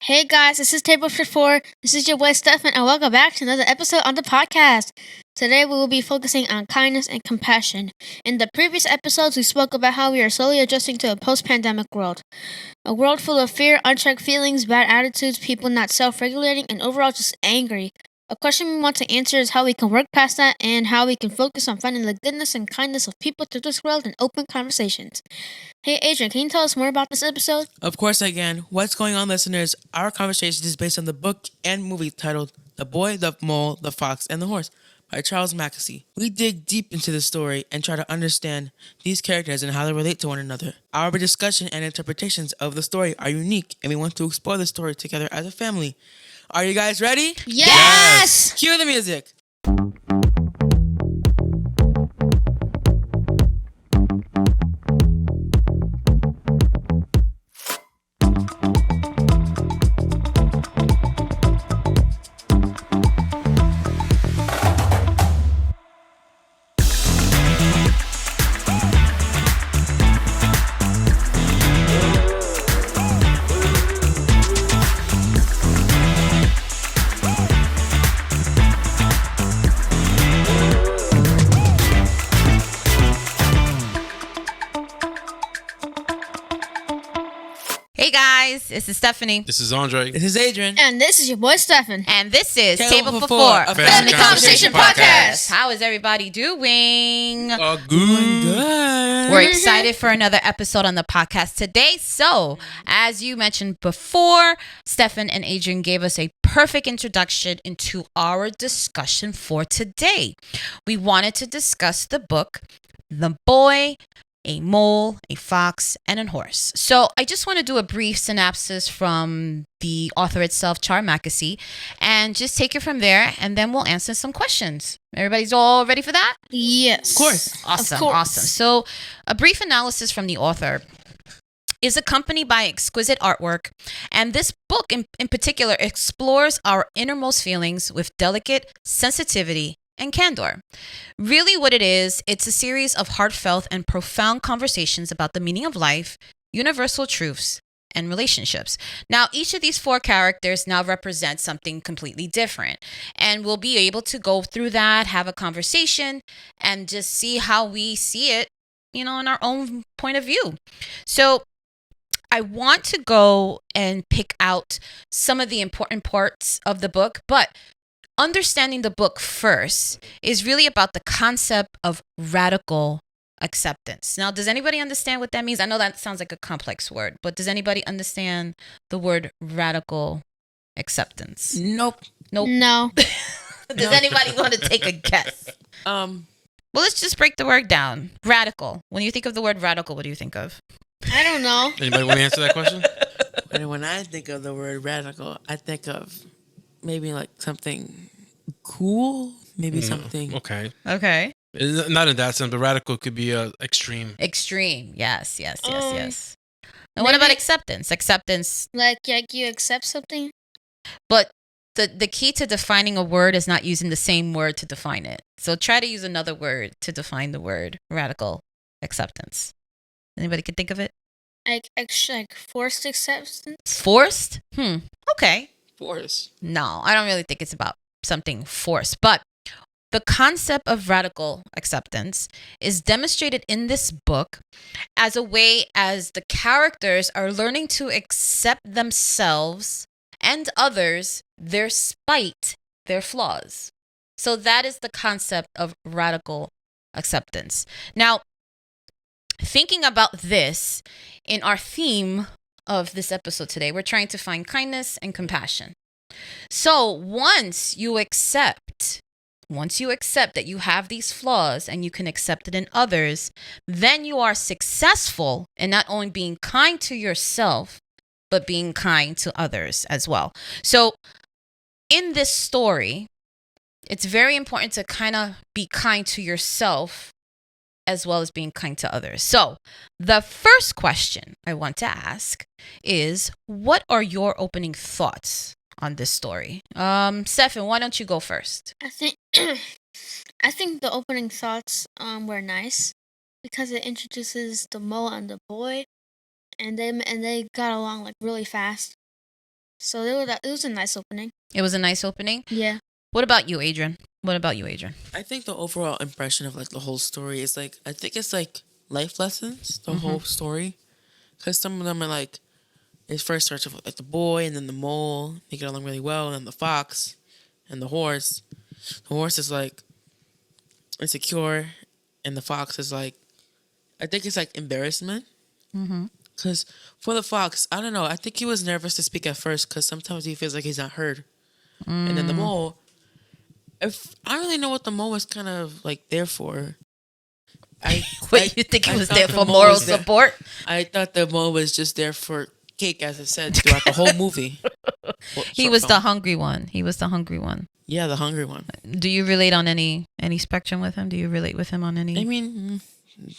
Hey guys, this is Table for Four. This is your boy Stefan, and welcome back to another episode on the podcast. Today we will be focusing on kindness and compassion. In the previous episodes, we spoke about how we are slowly adjusting to a post-pandemic world. A world full of fear, unchecked feelings, bad attitudes, people not self-regulating, and overall just angry. A question we want to answer is how we can work past that and how we can focus on finding the goodness and kindness of people through this world in open conversations. Hey Adrian, can you tell us more about this episode? Of course I can. What's going on, listeners? Our conversation is based on the book and movie titled The Boy, the Mole, the Fox, and the Horse by Charles Mackesy. We dig deep into the story and try to understand these characters and how they relate to one another. Our discussion and interpretations of the story are unique, and we want to explore the story together as a family. Are you guys ready? Yes! Cue the music. Hey guys, this is Stephanie. This is Andre. This is Adrian. And this is your boy Stefan. And this is Table Table for for Four, Four, a a family family conversation conversation podcast. podcast. How is everybody doing? Good. We're excited for another episode on the podcast today. So, as you mentioned before, Stefan and Adrian gave us a perfect introduction into our discussion for today. We wanted to discuss the book, The Boy, a Mole, a Fox, and a Horse. So I just want to do a brief synopsis from the author itself, Charlie Mackesy, and just take it from there, and then we'll answer some questions. Everybody's all ready for that? Yes. Of course. Awesome, Of course. awesome. So a brief analysis from the author is accompanied by exquisite artwork, and this book in particular explores our innermost feelings with delicate sensitivity and candor. Really what it is, it's a series of heartfelt and profound conversations about the meaning of life, universal truths, and relationships. Now, each of these four characters now represents something completely different, and we'll be able to go through that, have a conversation, and just see how we see it, in our own point of view. So I want to go and pick out some of the important parts of the book, but understanding the book first is really about the concept of radical acceptance. Now, does anybody understand what that means? I know that sounds like a complex word, but does anybody understand the word radical acceptance? Nope. Nope. No. Does anybody want to take a guess? Well, let's just break the word down. Radical. When you think of the word radical, what do you think of? I don't know. Anybody want to answer that question? And when I think of the word radical, I think of maybe like something cool, maybe something. Okay. Okay. Not in that sense, but radical could be extreme. Extreme. Yes. And maybe- what about acceptance? Acceptance. Like you accept something? But the key to defining a word is not using the same word to define it. So try to use another word to define the word radical acceptance. Anybody can think of it? Like forced acceptance? Forced? Okay. Force. No, I don't really think it's about something forced. But the concept of radical acceptance is demonstrated in this book as a way as the characters are learning to accept themselves and others despite their flaws. So that is the concept of radical acceptance. Now, thinking about this in our theme of this episode today, we're trying to find kindness and compassion. So once you accept that you have these flaws and you can accept it in others, then you are successful in not only being kind to yourself, but being kind to others as well. So in this story, it's very important to kind of be kind to yourself as well as being kind to others. So the first question I want to ask is, what are your opening thoughts on this story? Stefan, why don't you go first? I think the opening thoughts were nice because it introduces the mole and the boy, and they got along like really fast. So it was a nice opening. It was a nice opening. Yeah. What about you, Adrian? I think the overall impression of like the whole story is like, I think it's like life lessons, the whole story. Because some of them are like, it first starts with like the boy and then the mole. They get along really well. And then the fox and the horse. The horse is like insecure. And the fox is like, I think it's like embarrassment. Because for the fox, I don't know. I think he was nervous to speak at first because sometimes he feels like he's not heard. And then the mole, if I don't really know what the mole was kind of like there for. You think he was thought there the for mole moral was there- support? I thought the mole was just there for cake, as it said, throughout the whole movie. He was the hungry one. Yeah, the hungry one. Do you relate on any spectrum with him? Do you relate with him on any? I mean,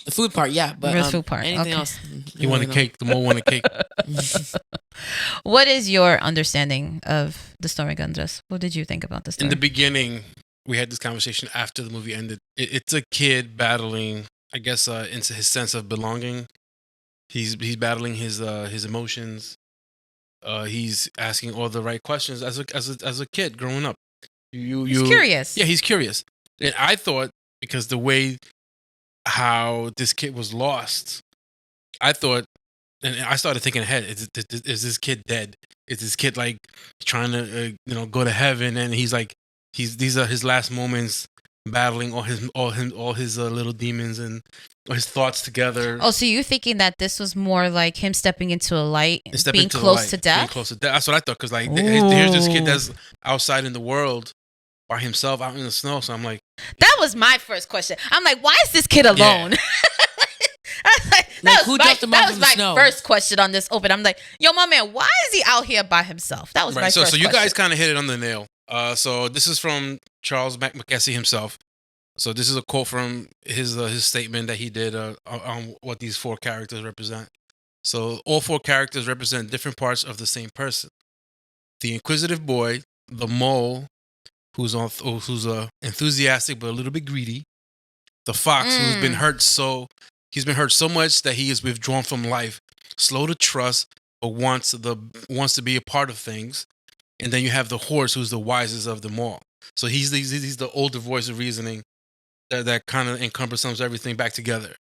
the food part, yeah, but The food part, anything okay. else? He wanted cake. The mole wanted cake. What is your understanding of the story, Gandras? What did you think about the story? In the beginning, we had this conversation after the movie ended. It's a kid battling, I guess, into his sense of belonging. He's battling his emotions. He's asking all the right questions as a kid growing up. He's curious. Yeah, he's curious. And I thought, because the way how this kid was lost, I thought, and I started thinking ahead: is this kid dead? Is this kid like trying to go to heaven? And he's like, these are his last moments battling all his little demons and his thoughts together. Oh, so you thinking that this was more like him stepping into a light, And step being into the close light, to being death? close to death. That's what I thought. Because like, here's this kid Ooh. that's outside in the world by himself, out in the snow. So I'm like, That was my first question. I'm like, why is this kid alone? Like, who dropped him off that was in the my snow? first question on this open. I'm like, yo, my man, why is he out here by himself? That was my right. So first you guys question. kind of hit it on the nail. So this is from Charles Mackesy himself. So this is a quote from his statement that he did on what these four characters represent. So all four characters represent different parts of the same person. The inquisitive boy, the mole, who's enthusiastic but a little bit greedy. The fox, who's been hurt so much that he is withdrawn from life, slow to trust, but wants to be a part of things. And then you have the horse, who's the wisest of them all. So he's the older voice of reasoning that kind of encompasses everything back together.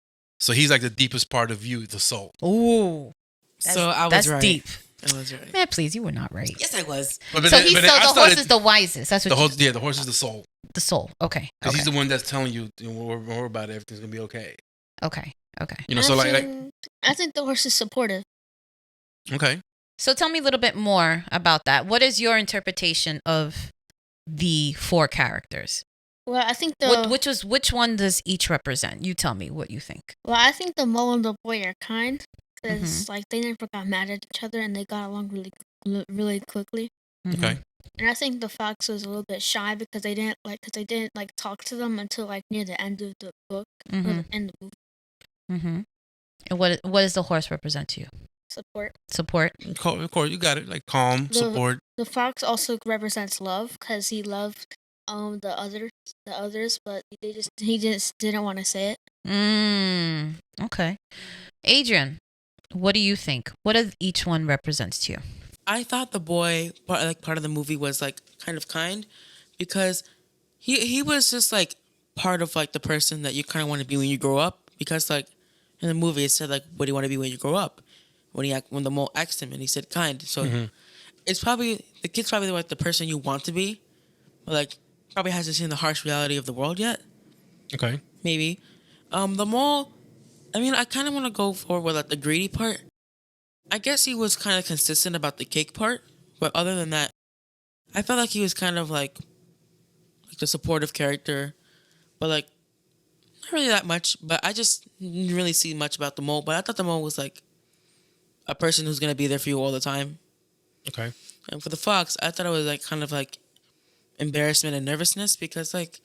So he's like the deepest part of you, the soul. Ooh. So I was That's right. deep. I was right. Man, please, you were not right. Yes, I was. So the horse is the wisest. That's what the horse is the soul. the soul. Okay. Because Okay. he's the one that's telling you, don't worry about it, everything's gonna be okay. Okay. So I think the horse is supportive. okay. So tell me a little bit more about that. What is your interpretation of the four characters? Well, I think Which one does each represent? You tell me what you think. I think the mole and the boy are kind because like they never got mad at each other and they got along really quickly. Okay. And I think the fox was a little bit shy because they didn't talk to them until like near the end of the book or the end of the movie. Mm-hmm. And what does the horse represent to you? Support. Of course, you got it. Like calm, support. The fox also represents love because he loved the others, but he just didn't want to say it. Okay. Adrian, what do you think? What does each one represents to you? I thought the boy part of the movie was like kind of kind because he was just like part of like the person that you kind of want to be when you grow up, because like in the movie it said like, what do you want to be when you grow up, when the mole asked him and he said kind. So it's probably the kid's probably like the person you want to be, but like probably hasn't seen the harsh reality of the world yet. Okay. Maybe the mole, I mean, I kind of want to go for like the greedy part. I guess he was kind of consistent about the cake part, but other than that, I felt like he was kind of like the supportive character, but like not really that much. But I just didn't really see much about the mole. But I thought the mole was like a person who's gonna be there for you all the time. Okay. And for the fox, I thought it was like kind of like embarrassment and nervousness because like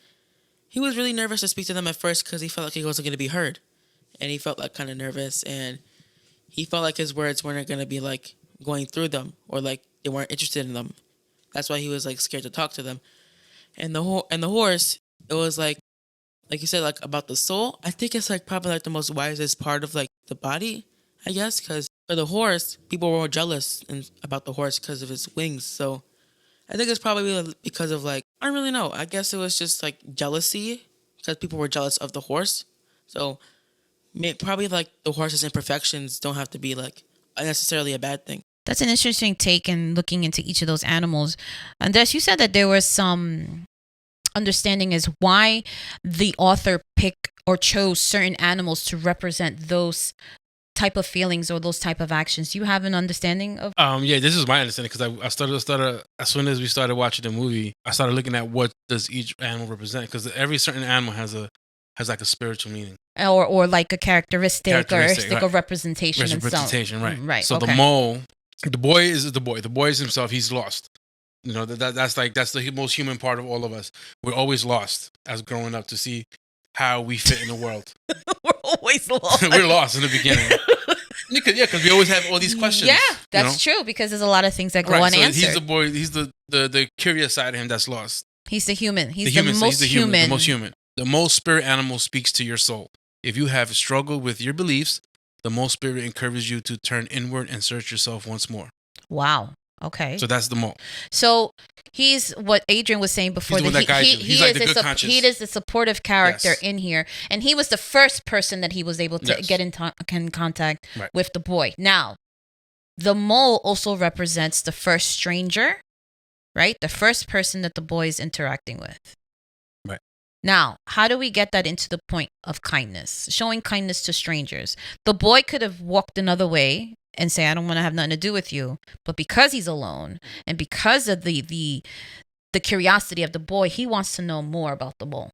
he was really nervous to speak to them at first because he felt like he wasn't gonna be heard, and he felt like kind of nervous and. He felt like his words weren't going to be like going through them or like they weren't interested in them. That's why he was like scared to talk to them. And the horse, it was like you said, like about the soul. I think it's like probably like the most wisest part of like the body, I guess, because For the horse, people were jealous about the horse because of its wings. So I think it's probably because of like, I don't really know. I guess it was just like jealousy because people were jealous of the horse. So probably like the horse's imperfections don't have to be like necessarily a bad thing. That's an interesting take in looking into each of those animals. Andres, you said that there was some understanding as why the author picked or chose certain animals to represent those type of feelings or those type of actions. Do you have an understanding of? Yeah, this is my understanding because I started as soon as we started watching the movie, I started looking at what does each animal represent because every certain animal has like a spiritual meaning Or like a characteristic or right. a representation. Representation, right? Right. So okay. the mole, the boy is the boy. The boy is himself. He's lost. You know that's the most human part of all of us. We're always lost as growing up to see how we fit in the world. We're always lost. We're lost in the beginning. Because we always have all these questions. Yeah, that's true because there's a lot of things that go unanswered. So he's the boy. He's the curious side of him that's lost. He's the human. He's the most human. The most human. The mole spirit animal speaks to your soul. If you have struggled with your beliefs, the mole spirit encourages you to turn inward and search yourself once more. Wow. Okay. So that's the mole. So he's what Adrian was saying before. He's He is the supportive character in here, and he was the first person that he was able to get in contact with the boy. Now, the mole also represents the first stranger, right? The first person that the boy is interacting with. Right. Now, how do we get that into the point of kindness? Showing kindness to strangers. The boy could have walked another way and say, I don't want to have nothing to do with you. But because he's alone and because of the curiosity of the boy, he wants to know more about the mole.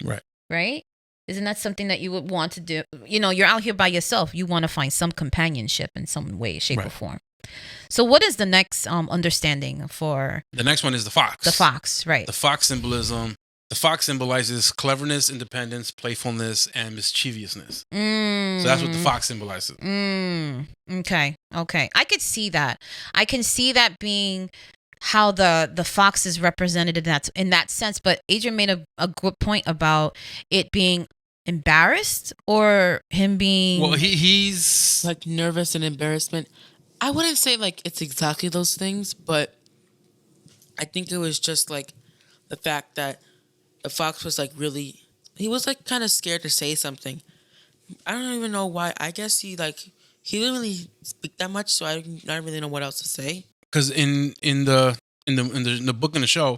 Right. Right? Isn't that something that you would want to do? You know, you're out here by yourself. You want to find some companionship in some way, shape, or form. So what is the next understanding for? The next one is the fox. The fox, right. The fox symbolism. The fox symbolizes cleverness, independence, playfulness, and mischievousness. So that's what the fox symbolizes. Okay. I could see that. I can see that being how the fox is represented in that sense. But Adrian made a good point about it being embarrassed or him being... Well, he's... like nervous and embarrassment. I wouldn't say like it's exactly those things, but I think it was just like the fact that the fox was like really, he was like kind of scared to say something. I don't even know why. I guess he didn't really speak that much, so I don't really know what else to say. Because in the book and the show,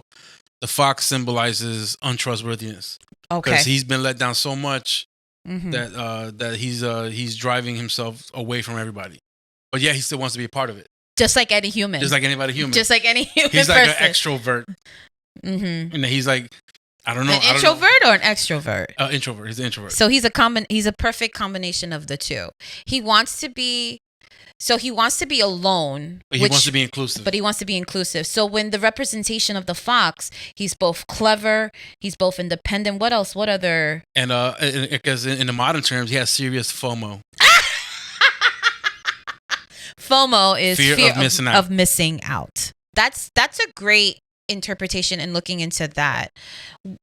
the fox symbolizes untrustworthiness. Okay. Because he's been let down so much that he's driving himself away from everybody. But yeah, he still wants to be a part of it. Just like any human. Just like anybody human. Just like any human He's person. like an extrovert. And he's like, I don't know. An introvert or an extrovert? Introvert. He's an introvert. So he's a perfect combination of the two. He wants to be alone. But he wants to be inclusive. But he wants to be inclusive. So when the representation of the fox, he's both clever, he's both independent. What else? What other? And because in the modern terms, he has serious FOMO. FOMO is fear of missing out. That's a great interpretation and looking into that.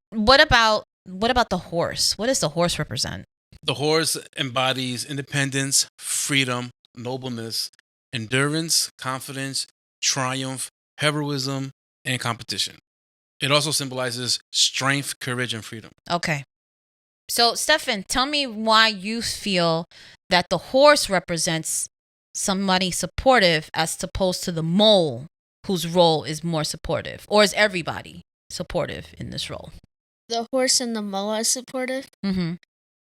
What about the horse? What does the horse represent? The horse embodies independence, freedom, nobleness, endurance, confidence, triumph, heroism, and competition. It also symbolizes strength, courage, and freedom. Okay. So, Stefan, tell me why you feel that the horse represents somebody supportive as opposed to the mole, whose role is more supportive, or is everybody supportive in this role? The horse and the mole are supportive. Mm-hmm.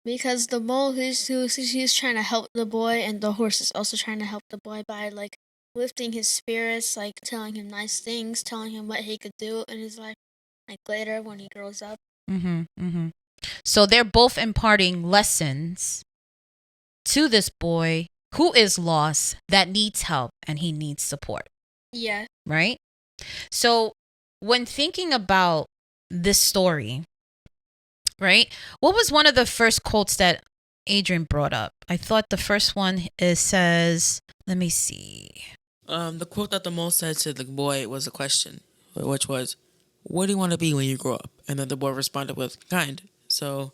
Because the mole, he's trying to help the boy, and the horse is also trying to help the boy by like lifting his spirits, like telling him nice things, telling him what he could do in his life, like later when he grows up. So they're both imparting lessons to this boy who is lost, that needs help, and he needs support. Yeah. Right? So when thinking about this story, right, what was one of the first quotes that Adrian brought up? I thought the first one says, let me see. The quote that the mole said to the boy was a question, which was, what do you want to be when you grow up? And then the boy responded with, kind. So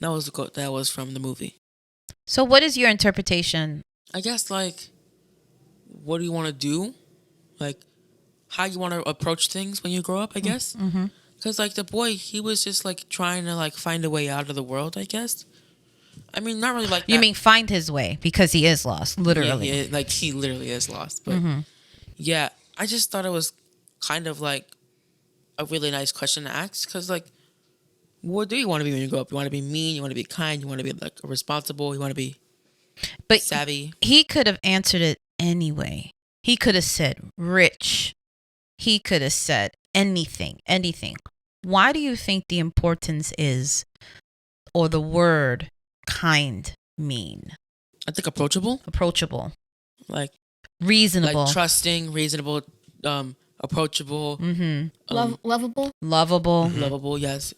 that was the quote that was from the movie. So what is your interpretation I guess like, what do you want to do? Like, how you want to approach things when you grow up, I guess. Mm-hmm. Because like the boy, he was just like trying to like find a way out of the world, I guess. I mean, not really like that. You mean find his way because he is lost, literally. Yeah, like he literally is lost. But Mm-hmm. yeah, I just thought it was kind of like a really nice question to ask. Because like, what do you want to be when you grow up? You want to be mean? You want to be kind? You want to be like responsible? You want to be But savvy? he could have answered it anyway. He could have said rich. He could have said anything, anything. Why do you think the importance is, or the word kind mean? I think approachable, Approachable, like reasonable, trusting, reasonable, approachable, mm-hmm. Lovable. Lovable, lovable. Yes.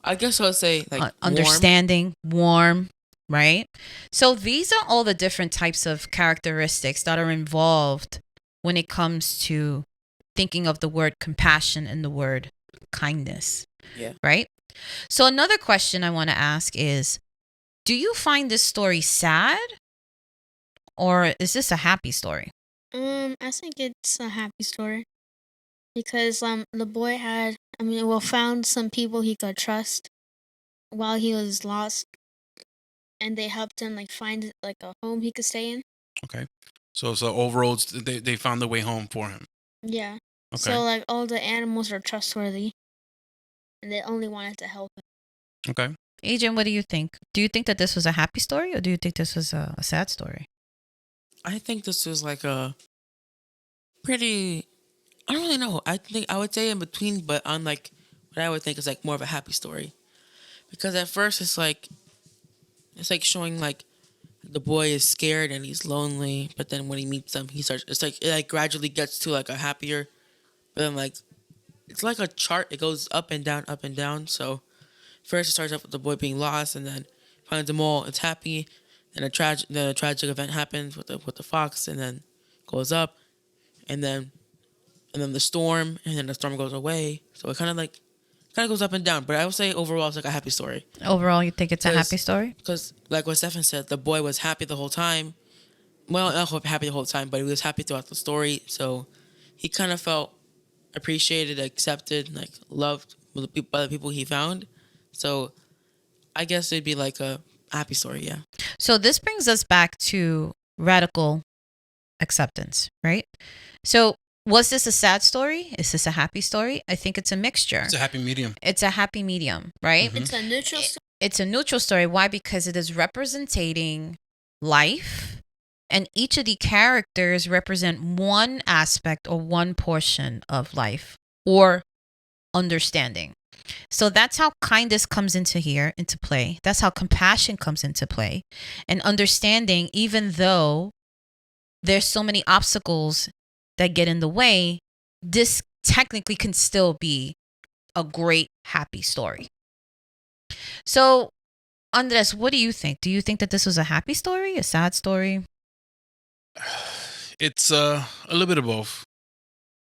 I guess I would say like warm. understanding, warm, right? So these are all the different types of characteristics that are involved when it comes to thinking of the word compassion and the word kindness. Yeah. Right? So another question I want to ask is, do you find this story sad, or is this a happy story? I think it's a happy story because the boy found some people he could trust while he was lost, and they helped him like find like a home he could stay in. Okay. So overall, they found their way home for him. Yeah. Okay. So like all the animals are trustworthy, and they only wanted to help him. Okay. Agent, what do you think? Do you think that this was a happy story, or do you think this was a sad story? I think this was like a pretty. I don't really know. I think I would say in between, but on like what I would think is like more of a happy story, because at first it's like showing like the boy is scared and he's lonely, but then when he meets them, he starts. It's like it like gradually gets to like a happier, but then like it's like a chart. It goes up and down, up and down. So first it starts off with the boy being lost, and then finds them all. It's happy. Then the tragic event happens with the fox, and then goes up, and then the storm, and then the storm goes away. So it kind of goes up and down. But I would say overall it's like a happy story. Overall, you think it's a happy story? Because like what Stefan said, the boy was happy the whole time. Well, not happy the whole time, but he was happy throughout the story. So he kind of felt appreciated, accepted, like loved by the people he found. So I guess it'd be like a happy story, yeah. So this brings us back to radical acceptance, right? So was this a sad story? Is this a happy story? I think it's a mixture. It's a happy medium. It's a happy medium, right? Mhm. It's a neutral story. It's a neutral story. Why? Because it is representing life, and each of the characters represent one aspect or one portion of life or understanding. So that's how kindness comes into play. That's how compassion comes into play, and understanding, even though there's so many obstacles that get in the way, this technically can still be a great happy story. So, Andres, what do you think? Do you think that this was a happy story, a sad story? It's a little bit of both.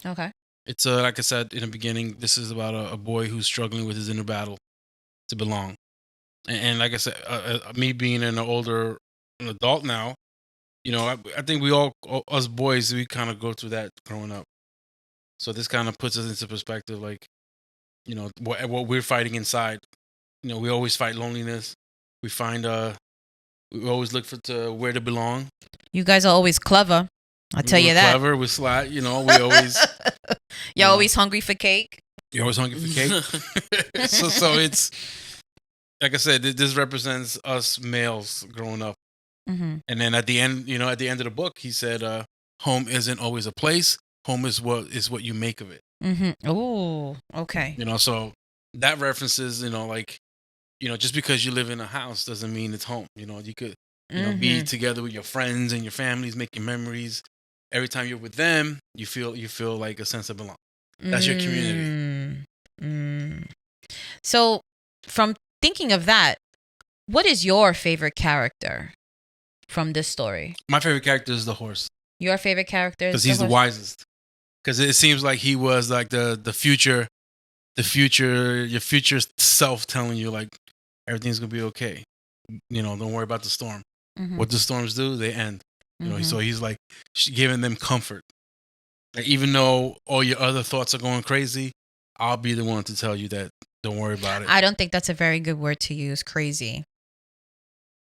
Okay. It's like I said in the beginning, this is about a boy who's struggling with his inner battle to belong. And like I said, me being an adult now, I think we all, us boys, we kind of go through that growing up. So this kind of puts us into perspective, like, what we're fighting inside. We always fight loneliness. We we always look to where to belong. You guys are always clever. I'll tell you that. Clever, we're sly. We always. You're always hungry for cake. You're always hungry for cake. so it's like I said, this represents us males growing up. Mm-hmm. And then at the end, at the end of the book, he said, "Home isn't always a place. Home is what you make of it." Mm-hmm. Oh, okay. So that references, just because you live in a house doesn't mean it's home. You could, be together with your friends and your families, making memories. Every time you're with them, you feel like a sense of belonging. That's your community. So, from thinking of that, what is your favorite character from this story? My favorite character is the horse. Your favorite character is because he's the wisest. Because it seems like he was like the future, your future self telling you like everything's gonna be okay. Don't worry about the storm. Mm-hmm. What the storms do, they end. You know, Mhm. so he's like giving them comfort. Like, even though all your other thoughts are going crazy, I'll be the one to tell you that don't worry about it. I don't think that's a very good word to use. Crazy.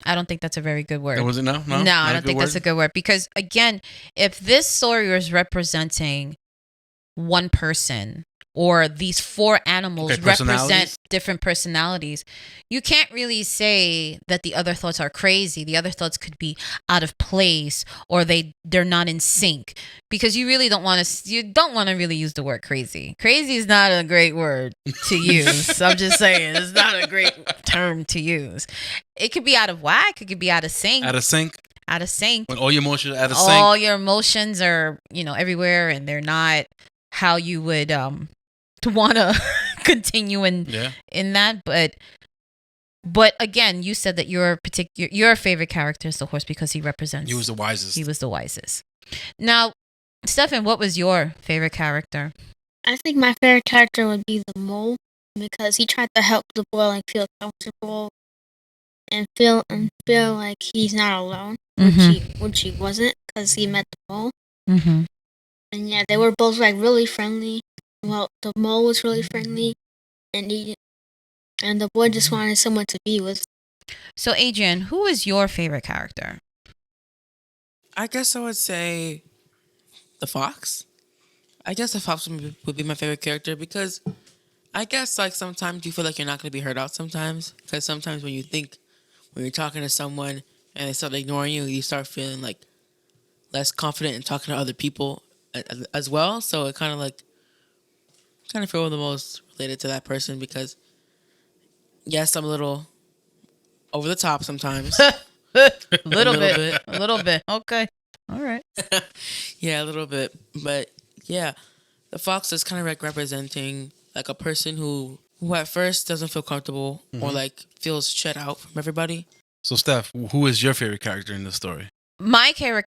I don't think that's a very good word. Was it no? No, I don't think that's a good word because again, if this story was representing one person or these four animals represent personalities? different personalities, you can't really say that the other thoughts are crazy. The other thoughts could be out of place or they're not in sync because you really don't want to really use the word crazy. Crazy is not a great word to use. I'm just saying it's not a great term to use. It could be out of whack. It could be out of sync. Out of sync. Out of sync. When all your emotions are out of sync. All your emotions are, everywhere and they're not how you would to want to continue in that, but again, you said that your favorite character is the horse because he represents. He was the wisest. He was the wisest. Now, Stefan, what was your favorite character? I think my favorite character would be the mole because he tried to help the boy feel comfortable and feel like he's not alone, which he wasn't because he met the mole. Mm-hmm. And yeah, they were both really friendly. Well, the mole was really friendly, and the boy just wanted someone to be with. So, Adrian, who is your favorite character? I guess I would say the fox. I guess the fox would be my favorite character because I guess sometimes you feel like you're not going to be heard out sometimes. Because sometimes when you're talking to someone and they start ignoring you, you start feeling less confident in talking to other people as well. So it kind of feel the most related to that person because yes, I'm a little over the top sometimes. A little bit. Okay. All right. Yeah, a little bit. But yeah, the fox is kind of representing a person who at first doesn't feel comfortable or feels shut out from everybody. So Steph, who is your favorite character in this story? My character,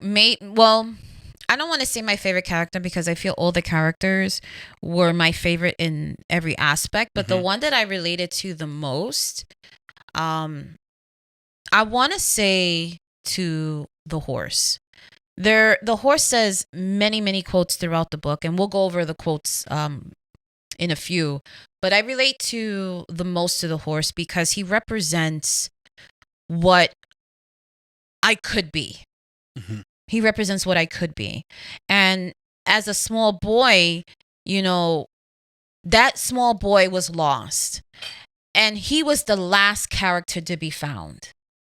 I don't want to say my favorite character because I feel all the characters were my favorite in every aspect. But the one that I related to the most, I want to say to the horse. The horse says many, many quotes throughout the book, and we'll go over the quotes in a few. But I relate to the most to the horse because he represents what I could be. Mm-hmm. He represents what I could be. And as a small boy, that small boy was lost. And he was the last character to be found.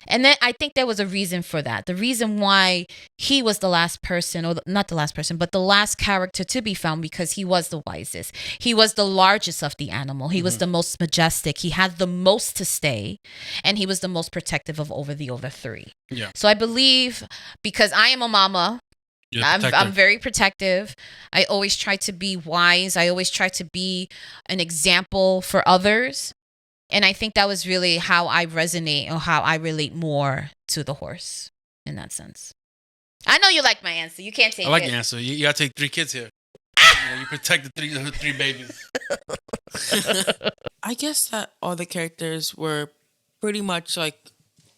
And then I think there was a reason for that. The reason why he was the last person, or not the last person, but the last character to be found because he was the wisest. He was the largest of the animal. He was the most majestic. He had the most to stay. And he was the most protective of the other three. Yeah. So I believe, because I am a mama, I'm very protective. I always try to be wise. I always try to be an example for others. And I think that was really how I resonate or how I relate more to the horse in that sense. I know you like my answer. You can't take it. I like your answer. You got to take 3 kids here. You protect the three babies. I guess that all the characters were pretty much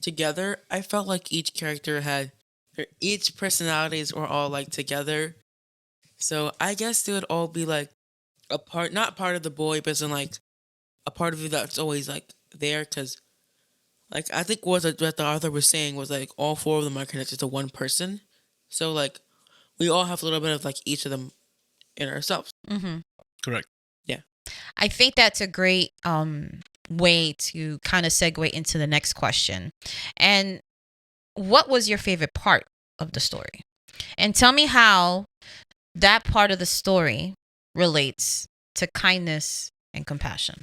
together. I felt like each character each personalities were all together. So I guess they would all be not part of the boy, but in a part of you that's always there because I think what the author was saying was all 4 of them are connected to one person. So we all have a little bit of each of them in ourselves. Mm-hmm. Correct. Yeah. I think that's a great way to kind of segue into the next question. And what was your favorite part of the story? And tell me how that part of the story relates to kindness and compassion.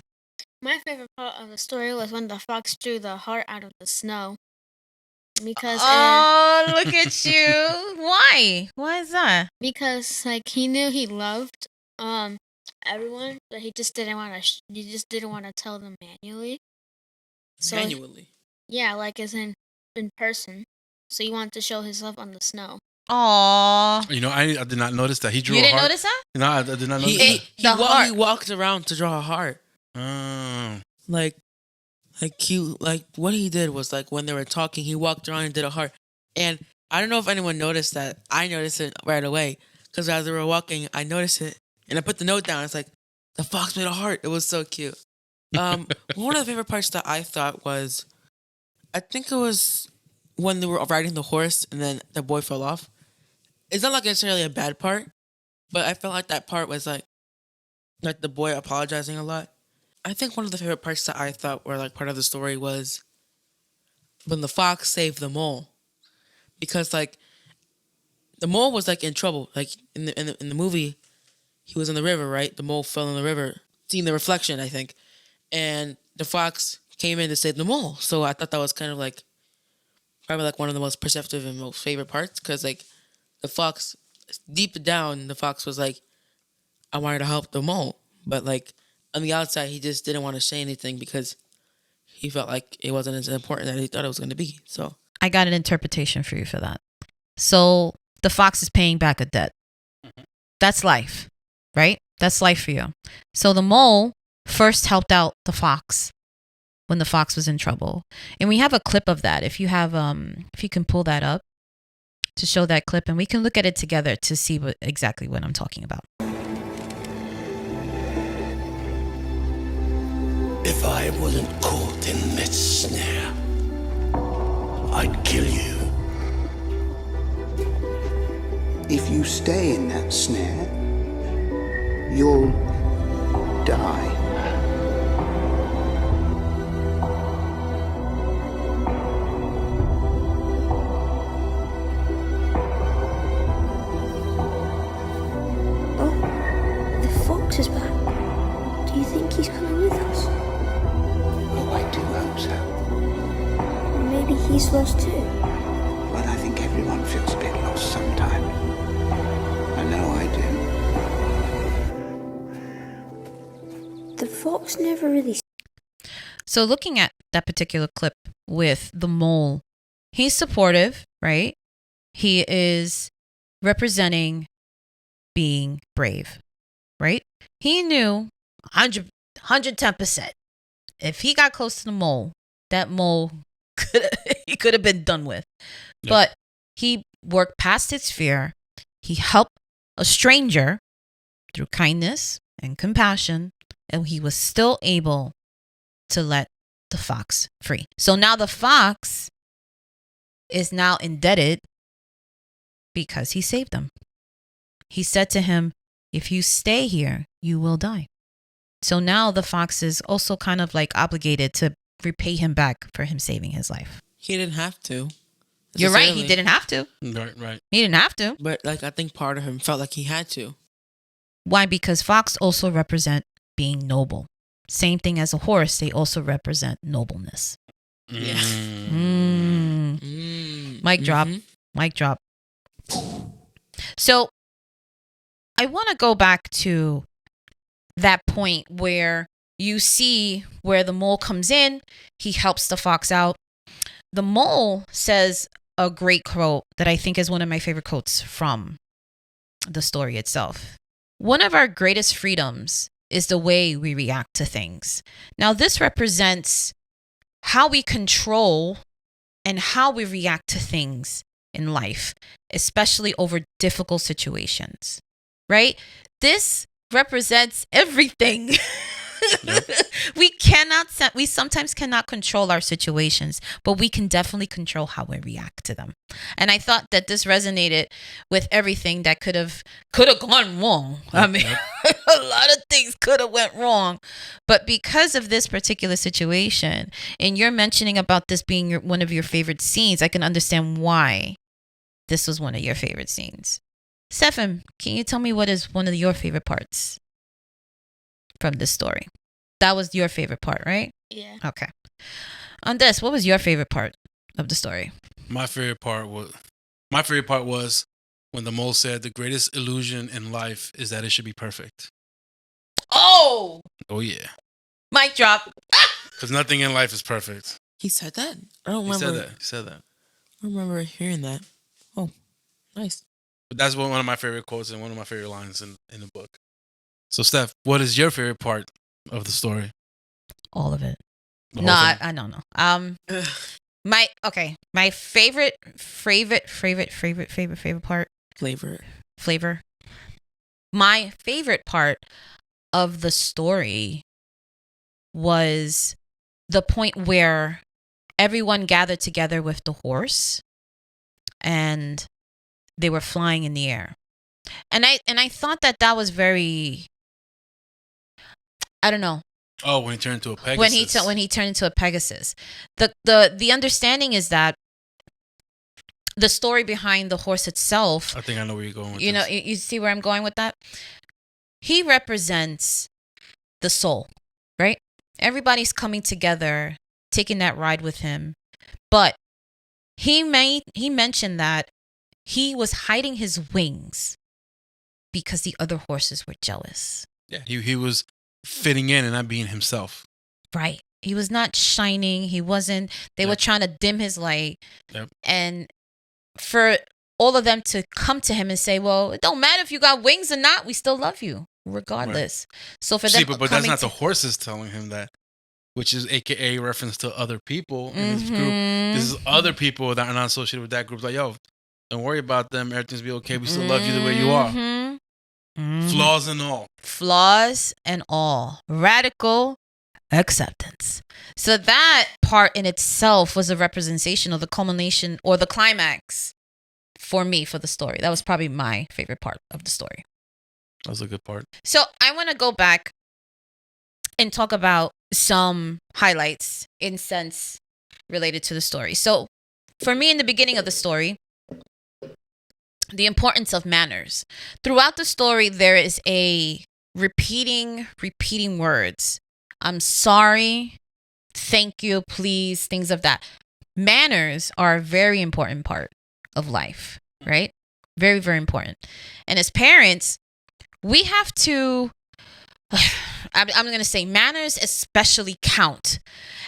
My favorite part of the story was when the fox drew the heart out of the snow. Because look at you! Why? Why is that? Because he knew he loved everyone, but he just didn't want to. He just didn't want to tell them manually. So, Manually. Yeah, as in person. So he wanted to show his love on the snow. Aww. I did not notice that he drew. You a didn't heart. notice that? No, I did not notice that. He walked around to draw a heart. What he did was when they were talking, he walked around and did a heart. And I don't know if anyone noticed that. I noticed it right away because as we were walking, I noticed it and I put the note down. It's like the fox made a heart. It was so cute. One of the favorite parts that I thought was, I think it was when they were riding the horse and then the boy fell off. It's not like necessarily a bad part, but I felt like that part was like the boy apologizing a lot. I think one of the favorite parts that I thought were like part of the story was when the fox saved the mole, because like the mole was like in trouble. Like in the movie, he was in the river, right? The mole fell in the river, seeing the reflection, I think, and the fox came in to save the mole. So I thought that was kind of like probably like one of the most perceptive and most favorite parts, because like the fox, deep down, the fox was like, I wanted to help the mole, but like on the outside, he just didn't want to say anything because he felt like it wasn't as important as he thought it was going to be. So I got an interpretation for you for that. So the fox is paying back a debt. That's life, right? That's life for you. So the mole first helped out the fox when the fox was in trouble. And we have a clip of that. If you have, if you can pull that up to show that clip, and we can look at it together to see exactly what I'm talking about. If I wasn't caught in this snare, I'd kill you. If you stay in that snare, you'll die. Oh, the fox is back. Do you think he's coming with us? Oh, I do hope so. Maybe he's lost too. But I think everyone feels a bit lost sometime. I know I do. The fox never really. So looking at that particular clip with the mole, he's supportive, right? He is representing being brave, right? He knew 110%. If he got close to the mole, that mole he could have been done with. Yep. But he worked past his fear. He helped a stranger through kindness and compassion, and he was still able to let the fox free. So now the fox is now indebted because he saved them. He said to him, if you stay here, you will die. So now the fox is also kind of like obligated to repay him back for him saving his life. he didn't have to. You're right. He didn't have to. Right. He didn't have to. But like I think part of him felt like he had to. Why? Because fox also represent being noble. Same thing as a horse. They also represent nobleness. Yeah. Mic drop. Mic drop. So I want to go back to that point where you see where the mole comes in. He helps the fox out. The mole says a great quote that I think is one of my favorite quotes from the story itself. One of our greatest freedoms is the way we react to things. Now, this represents how we control and how we react to things in life, especially over difficult situations, right? This represents everything. Yep. We sometimes cannot control our situations, but we can definitely control how we react to them. And I thought that this resonated with everything that could have gone wrong. I mean, a lot of things could have went wrong, but because of this particular situation, and you're mentioning about this being one of your favorite scenes, I can understand why this was one of your favorite scenes. Stefan, can you tell me what is one of your favorite parts from this story? That was your favorite part, right? Yeah. Okay. Andres, what was your favorite part of the story? My favorite part was when the mole said the greatest illusion in life is that it should be perfect. Oh yeah. Mic drop. Because nothing in life is perfect. He said that? I don't remember. He said that. I remember hearing that. Oh, nice. But that's one of my favorite quotes and one of my favorite lines in the book. So, Steph, what is your favorite part of the story? All of it. No, I don't know. My favorite part flavor. My favorite part of the story was the point where everyone gathered together with the horse and they were flying in the air. And I thought that was very, I don't know. Oh, when he turned into a Pegasus. When he turned into a Pegasus. The understanding is that the story behind the horse itself. I think I know where you're going with this. You know, you see where I'm going with that? He represents the soul, right? Everybody's coming together, taking that ride with him. But he mentioned that he was hiding his wings because the other horses were jealous. Yeah, he was fitting in and not being himself. Right. He was not shining. He wasn't. They were trying to dim his light. Yep. And for all of them to come to him and say, well, it don't matter if you got wings or not. We still love you regardless. Right. So for them, but that's not the horses telling him that, which is AKA reference to other people in this group. This is other people that are not associated with that group. Like, yo, don't worry about them. Everything's be okay. We still love you the way you are. Flaws and all. Flaws and all. Radical acceptance. So that part in itself was a representation of the culmination or the climax for me for the story. That was probably my favorite part of the story. That was a good part. So I want to go back and talk about some highlights in sense related to the story. So for me, in the beginning of the story, the importance of manners. Throughout the story, there is a repeating words. I'm sorry, thank you, please, things of that. Manners are a very important part of life, right? Very, very important. And as parents, we have to, I'm going to say manners especially count.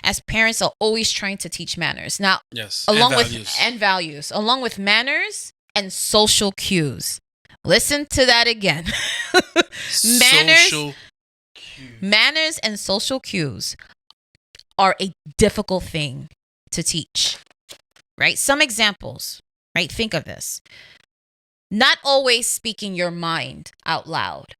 As parents are always trying to teach manners. Now, yes, along and values, along with manners and social cues. Listen to that again. Manners and social cues are a difficult thing to teach, right? Some examples, right? Think of this. Not always speaking your mind out loud.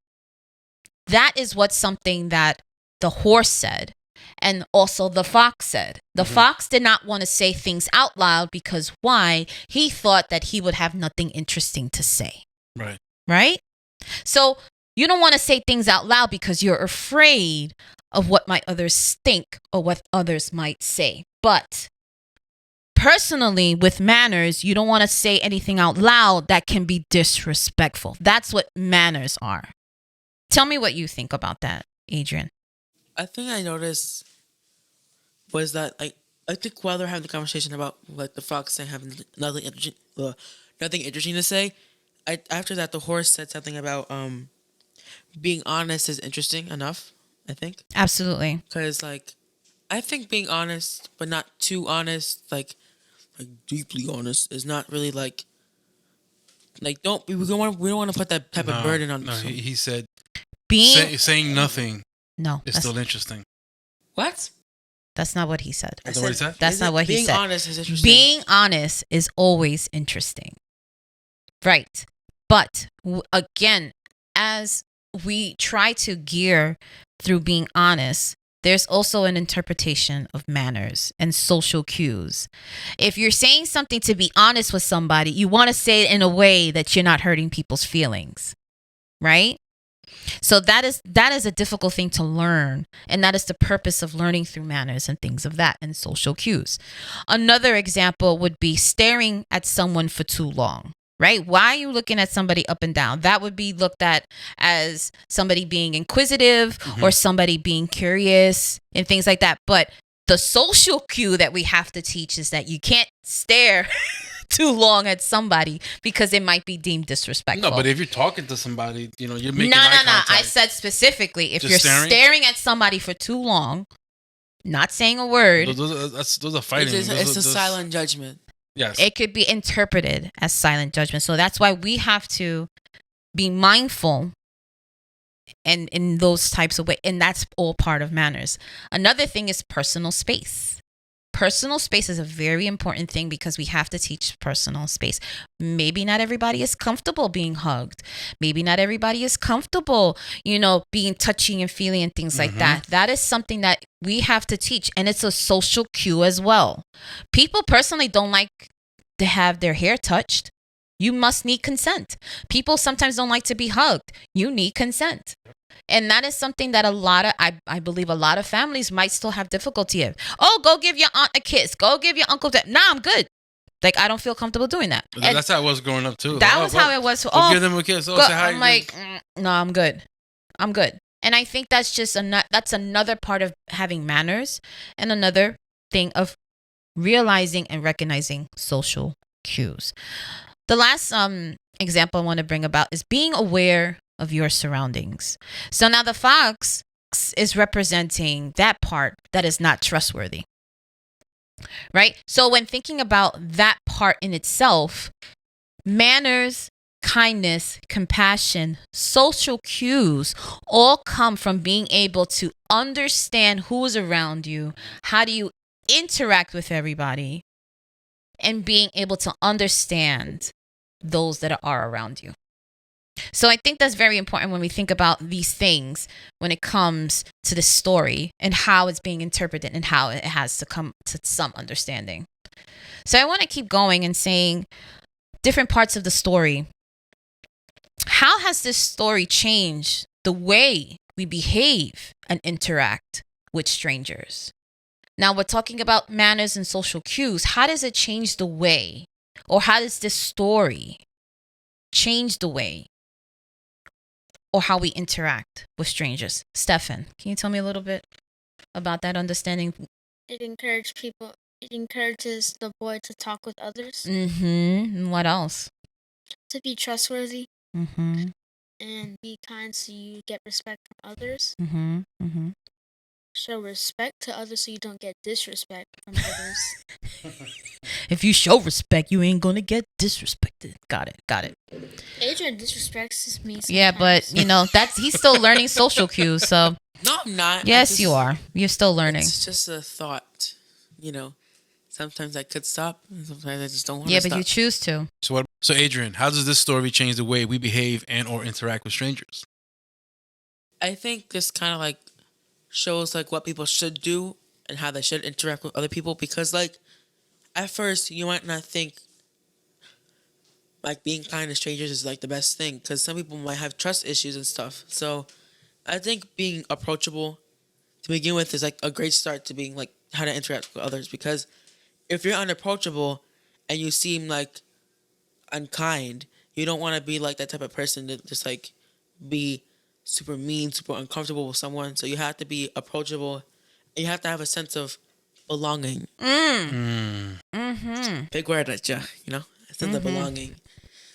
That is what something that the horse said and also the fox said. The fox did not want to say things out loud because why? He thought that he would have nothing interesting to say. Right. Right? So you don't want to say things out loud because you're afraid of what might others think or what others might say. But personally, with manners, you don't want to say anything out loud that can be disrespectful. That's what manners are. Tell me what you think about that, Adrian. I think I noticed was that I think while they're having the conversation about like the fox saying having nothing interesting to say, after that the horse said something about being honest is interesting enough. I think absolutely because like I think being honest but not too honest, like deeply honest, is not really like we don't want to put that type of burden on. No, he said saying nothing. No, it's still interesting. What? That's not what he said. That's what he said? That's not what he said. Being honest is interesting. Being honest is always interesting. Right. But again, as we try to gear through being honest, there's also an interpretation of manners and social cues. If you're saying something to be honest with somebody, you want to say it in a way that you're not hurting people's feelings. Right? So that is a difficult thing to learn, and that is the purpose of learning through manners and things of that and social cues. Another example would be staring at someone for too long, right? Why are you looking at somebody up and down? That would be looked at as somebody being inquisitive or somebody being curious and things like that. But the social cue that we have to teach is that you can't stare too long at somebody because it might be deemed disrespectful. No, but if you're talking to somebody, you're making No. eye contact. I said specifically, if Just you're staring at somebody for too long, not saying a word. Those are fighting. It's a silent judgment. Yes. It could be interpreted as silent judgment. So that's why we have to be mindful and in those types of ways. And that's all part of manners. Another thing is personal space. personal space is a very important thing because we have to teach personal space. Maybe not everybody is comfortable being hugged. Maybe not everybody is comfortable, being touching and feeling and things like that. That is something that we have to teach. And it's a social cue as well. People personally don't like to have their hair touched. You must need consent. People sometimes don't like to be hugged. You need consent. And that is something that I believe a lot of families might still have difficulty with. Oh, go give your aunt a kiss. Go give your uncle that. Nah, I'm good. Like, I don't feel comfortable doing that. That's how it was growing up too. That was how it was. Give them a kiss. Say hi. I'm like, no, I'm good. I'm good. And I think that's just that's another part of having manners and another thing of realizing and recognizing social cues. The last example I want to bring about is being aware of your surroundings. So now the fox is representing that part that is not trustworthy, right? So when thinking about that part in itself, manners, kindness, compassion, social cues all come from being able to understand who is around you, how do you interact with everybody, and being able to understand those that are around you. So I think that's very important when we think about these things when it comes to the story and how it's being interpreted and how it has to come to some understanding. So I want to keep going and saying different parts of the story. How has this story changed the way we behave and interact with strangers? Now we're talking about manners and social cues. How does it change the way, or how does this story change the way or how we interact with strangers? Stefan, can you tell me a little bit about that understanding? It encourages the boy to talk with others. And what else? To be trustworthy. And be kind so you get respect from others. Show respect to others so you don't get disrespect from others. If you show respect, you ain't gonna get disrespected. Got it. Adrian disrespects me sometimes. Yeah, but he's still learning social cues. So No, I'm not. yes, you are. You're still learning. It's just a thought. Sometimes I could stop, and sometimes I just don't want to Yeah, stop. but you choose to. So Adrian, how does this story change the way we behave and or interact with strangers? I think this kind of shows what people should do and how they should interact with other people, because at first you might not think being kind to strangers is the best thing, because some people might have trust issues and stuff. So I think being approachable to begin with is a great start to being how to interact with others, because if you're unapproachable and you seem unkind, you don't want to be that type of person to just be super mean, super uncomfortable with someone. So you have to be approachable, and you have to have a sense of belonging. Big word at you, a sense of belonging.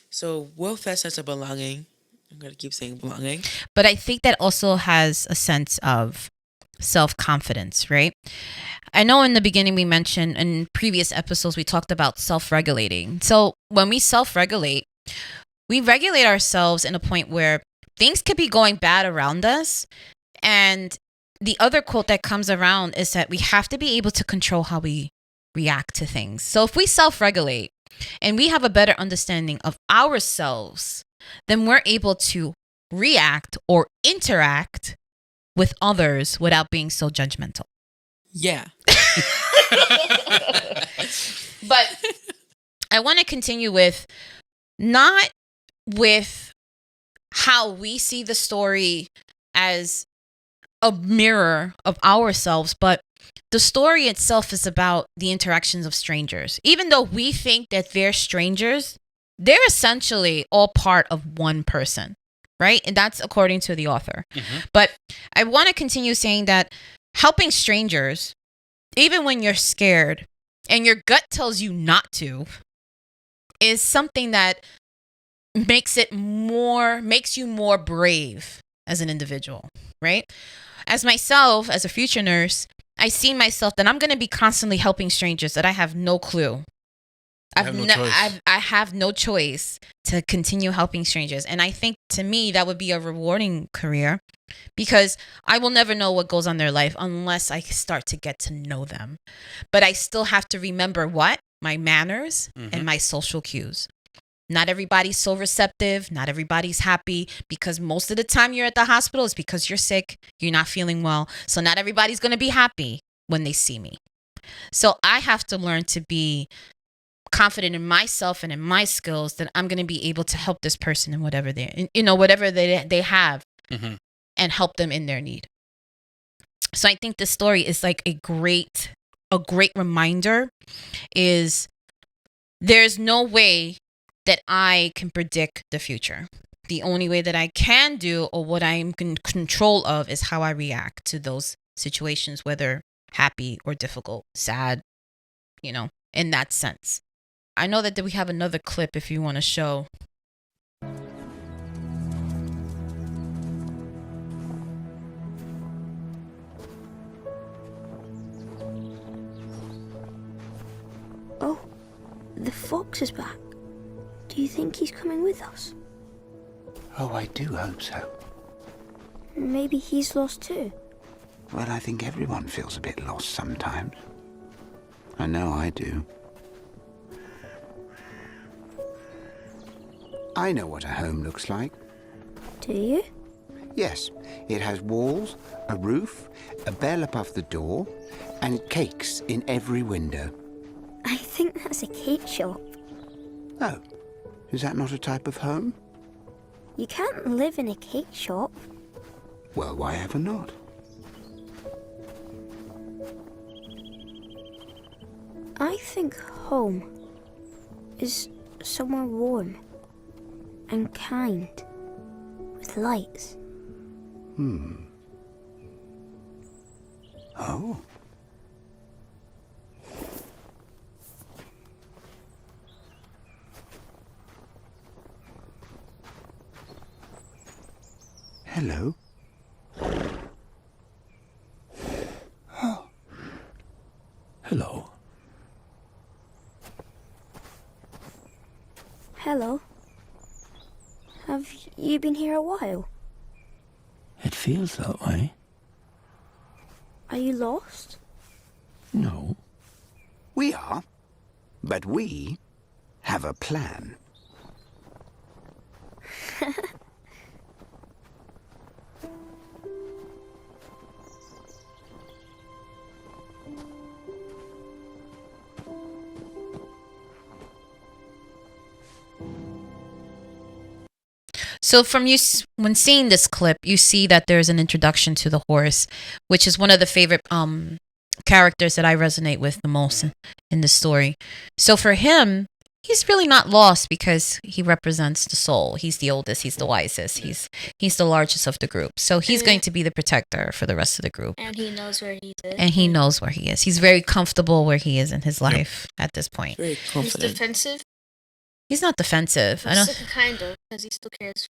So with that sense of belonging, I'm gonna keep saying belonging. But I think that also has a sense of self-confidence, right? I know in the beginning we mentioned in previous episodes we talked about self-regulating. So when we self-regulate, we regulate ourselves in a point where things could be going bad around us. And the other quote that comes around is that we have to be able to control how we react to things. So if we self-regulate and we have a better understanding of ourselves, then we're able to react or interact with others without being so judgmental. Yeah. But I want to continue with not with how we see the story as a mirror of ourselves, but the story itself is about the interactions of strangers. Even though we think that they're strangers, they're essentially all part of one person, right? And that's according to the author. But I want to continue saying that helping strangers, even when you're scared and your gut tells you not to, is something that makes you more brave as an individual, right? As myself, as a future nurse, I see myself that I'm going to be constantly helping strangers that I have no clue. I have no choice to continue helping strangers. And I think to me, that would be a rewarding career because I will never know what goes on their life unless I start to get to know them. But I still have to remember what? My manners and my social cues. Not everybody's so receptive. Not everybody's happy, because most of the time you're at the hospital is because you're sick. You're not feeling well. So not everybody's going to be happy when they see me. So I have to learn to be confident in myself and in my skills, that I'm going to be able to help this person in whatever whatever they have, and help them in their need. So I think this story is like a great reminder, is there's no way that I can predict the future. The only way that I can do, or what I'm in control of, is how I react to those situations, whether happy or difficult, sad, in that sense. I know that we have another clip if you want to show. Oh, the fox is back. Do you think he's coming with us? Oh, I do hope so. Maybe he's lost too. Well, I think everyone feels a bit lost sometimes. I know I do. I know what a home looks like. Do you? Yes, it has walls, a roof, a bell above the door, and cakes in every window. I think that's a cake shop. Oh, is that not a type of home? You can't live in a cake shop. Well, why ever not? I think home is somewhere warm and kind, with lights. Oh. Hello. Oh. Hello. Hello. Have you been here a while? It feels that way. Are you lost? No. We are, but we have a plan. So when seeing this clip, you see that there's an introduction to the horse, which is one of the favorite characters that I resonate with the most in the story. So for him, he's really not lost because he represents the soul. He's the oldest. He's the wisest. He's the largest of the group. So he's going to be the protector for the rest of the group. And he knows where he is. And he knows where he is. He's very comfortable where he is in his life at this point. Very He's confident. defensive. He's not defensive. I don't. Kind of, because he still cares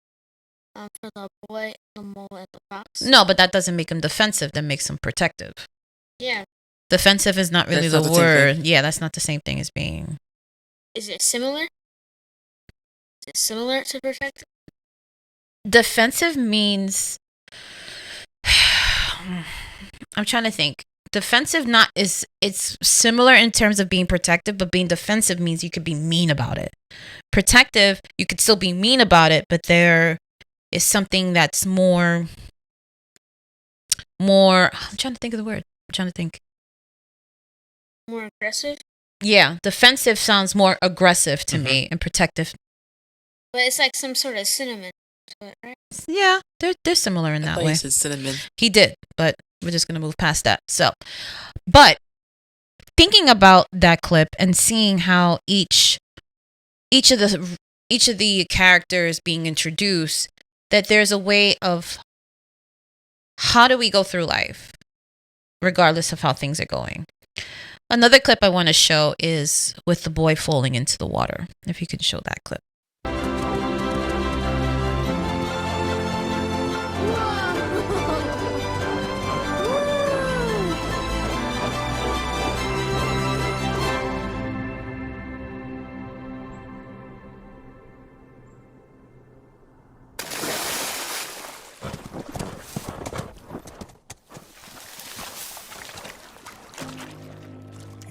for the boy, the mole, and the fox. No, but that doesn't make him defensive. That makes him protective. Yeah. Defensive is not really That's the not the same word. thing. Yeah, that's not the same thing as being. Is it similar? Is it similar to protective? Defensive means. I'm trying to think. Defensive it's similar in terms of being protective, but being defensive means you could be mean about it. Protective, you could still be mean about it, but there is something that's more I'm trying to think of the word. I'm trying to think. More aggressive? Yeah, defensive sounds more aggressive to me, and protective. But it's like some sort of cinnamon to it, right? Yeah, they're similar in that I thought way. you said cinnamon. He did, but we're just going to move past that. So, but thinking about that clip and seeing how each of the characters being introduced, that there's a way of how do we go through life regardless of how things are going. Another clip I want to show is with the boy falling into the water. If you could show that clip.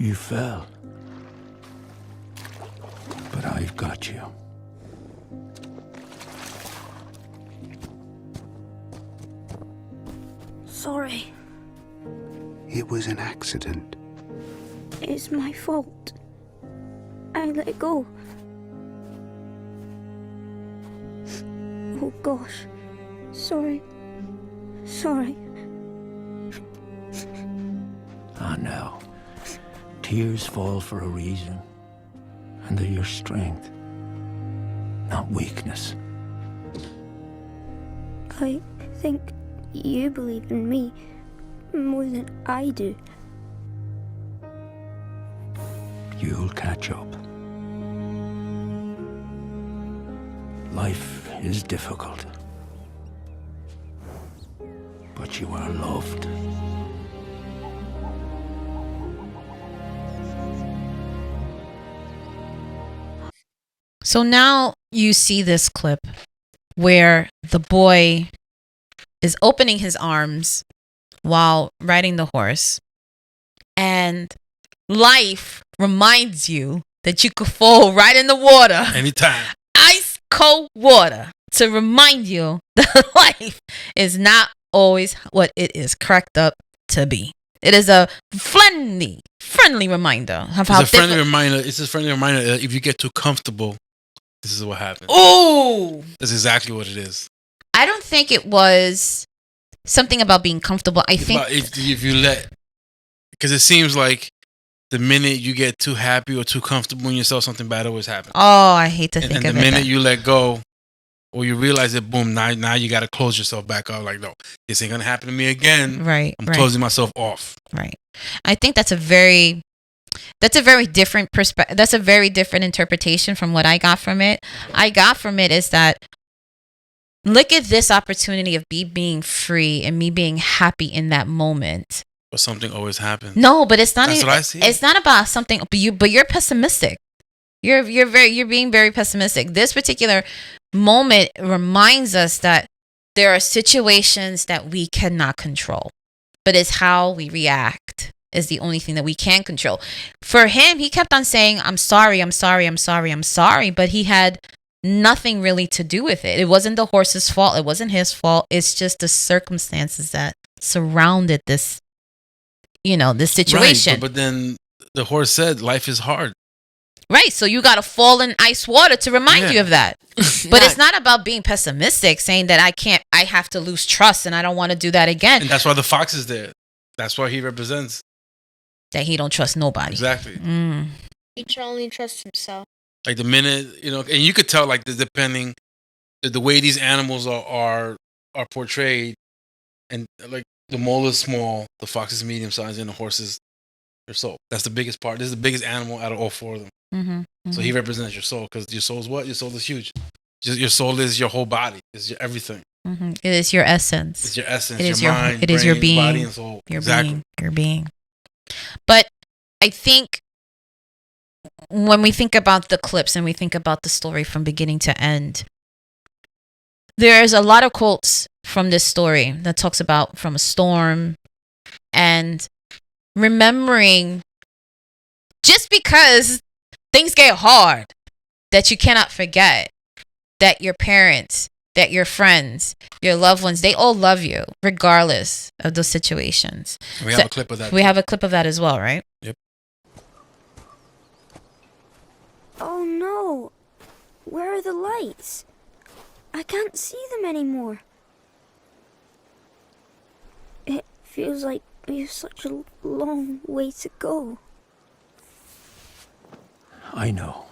You fell. But I've got you. Sorry. It was an accident. It's my fault. I let go. Oh gosh. Sorry. Sorry. I know. Tears fall for a reason. And they're your strength, not weakness. I think you believe in me more than I do. You'll catch up. Life is difficult. But you are loved. So now you see this clip where the boy is opening his arms while riding the horse, and life reminds you that you could fall right in the water. Anytime. Ice cold water to remind you that life is not always what it is cracked up to be. It is a friendly reminder of how It's a friendly reminder. It's a friendly reminder that if you get too comfortable, this is what happens. Ooh. That's exactly what it is. I don't think it was something about being comfortable. I think But if you let, because it seems like the minute you get too happy or too comfortable in yourself, something bad always happens. Oh, I hate to think And of the it. minute that- you let go, or you realize that, boom, now you got to close yourself back up. Like, no, this ain't gonna happen to me again. Right, I'm right, closing myself off. right. I think that's a very different perspective. That's a very different interpretation from what I got from it. I got from it is that look at this opportunity of me being free and me being happy in that moment. But something always happens. No, but it's not. That's even, what I see. It's not about something. But you're pessimistic. You're being very pessimistic. This particular moment reminds us that there are situations that we cannot control, but it's how we react is the only thing that we can control. For him, he kept on saying, "I'm sorry, I'm sorry, I'm sorry, I'm sorry," but he had nothing really to do with it. It wasn't the horse's fault. It wasn't his fault. It's just the circumstances that surrounded this, this situation. Right, but then the horse said, life is hard. Right. So you got to fall in ice water to remind you of that. But it's not about being pessimistic, saying that I have to lose trust and I don't want to do that again. And that's why the fox is there. That's why he represents. That he don't trust nobody. Exactly. Each only trusts himself. Like the minute, and you could tell, like, the way these animals are portrayed, and like the mole is small, the fox is medium sized, and the horse is your soul. That's the biggest part. This is the biggest animal out of all four of them. So he represents your soul, because your soul is what? Your soul is huge. Your soul is your whole body. It's your everything. It is your essence. It's your essence. It is your mind. It is your brain, being. body, and soul. Your Exactly. being. But I think when we think about the clips and we think about the story from beginning to end, there's a lot of quotes from this story that talks about from a storm and remembering just because things get hard that you cannot forget that your parents, that your friends, your loved ones, they all love you regardless of those situations. We have a clip of that. We have a clip of that as well, right? Yep. Oh no! Where are the lights? I can't see them anymore. It feels like we have such a long way to go. I know.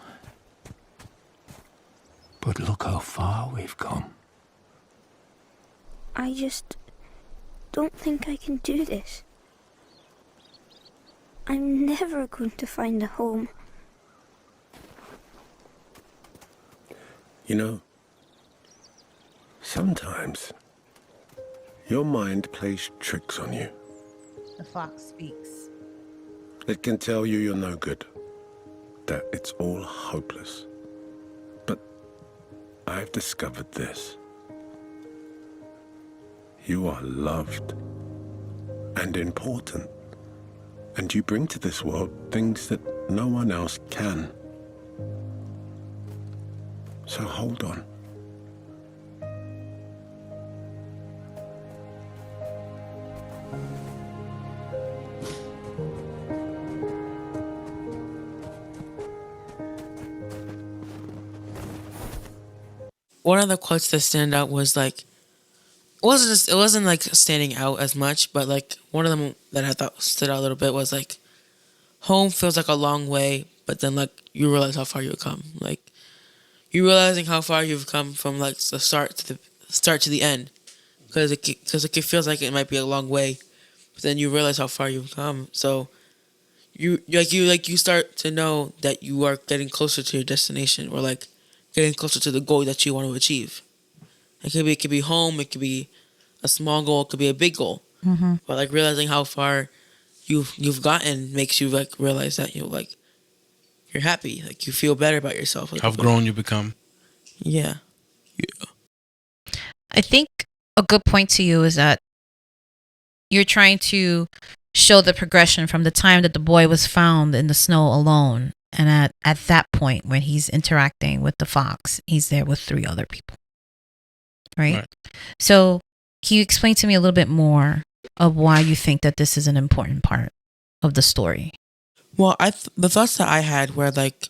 But look how far we've come. I just don't think I can do this. I'm never going to find a home. You know, sometimes your mind plays tricks on you. The fox speaks. It can tell you you're no good, that it's all hopeless. But I've discovered this. You are loved and important. And you bring to this world things that no one else can. So hold on. One of the quotes that stand out was like, it wasn't like standing out as much, but like one of them that I thought stood out a little bit was like, home feels like a long way, but then like you realize how far you've come. Like you realizing how far you've come from like the start to the end, because it feels like it might be a long way, but then you realize how far you've come. So you start to know that you are getting closer to your destination, or like getting closer to the goal that you want to achieve. It could be home, it could be a small goal, it could be a big goal. Mm-hmm. But like realizing how far you've gotten makes you like realize that you're happy, like you feel better about yourself. How grown you become. Yeah. I think a good point to you is that you're trying to show the progression from the time that the boy was found in the snow alone, and at that point when he's interacting with the fox, he's there with 3 other people. Right? So can you explain to me a little bit more of why you think that this is an important part of the story? Well, the thoughts that I had were like,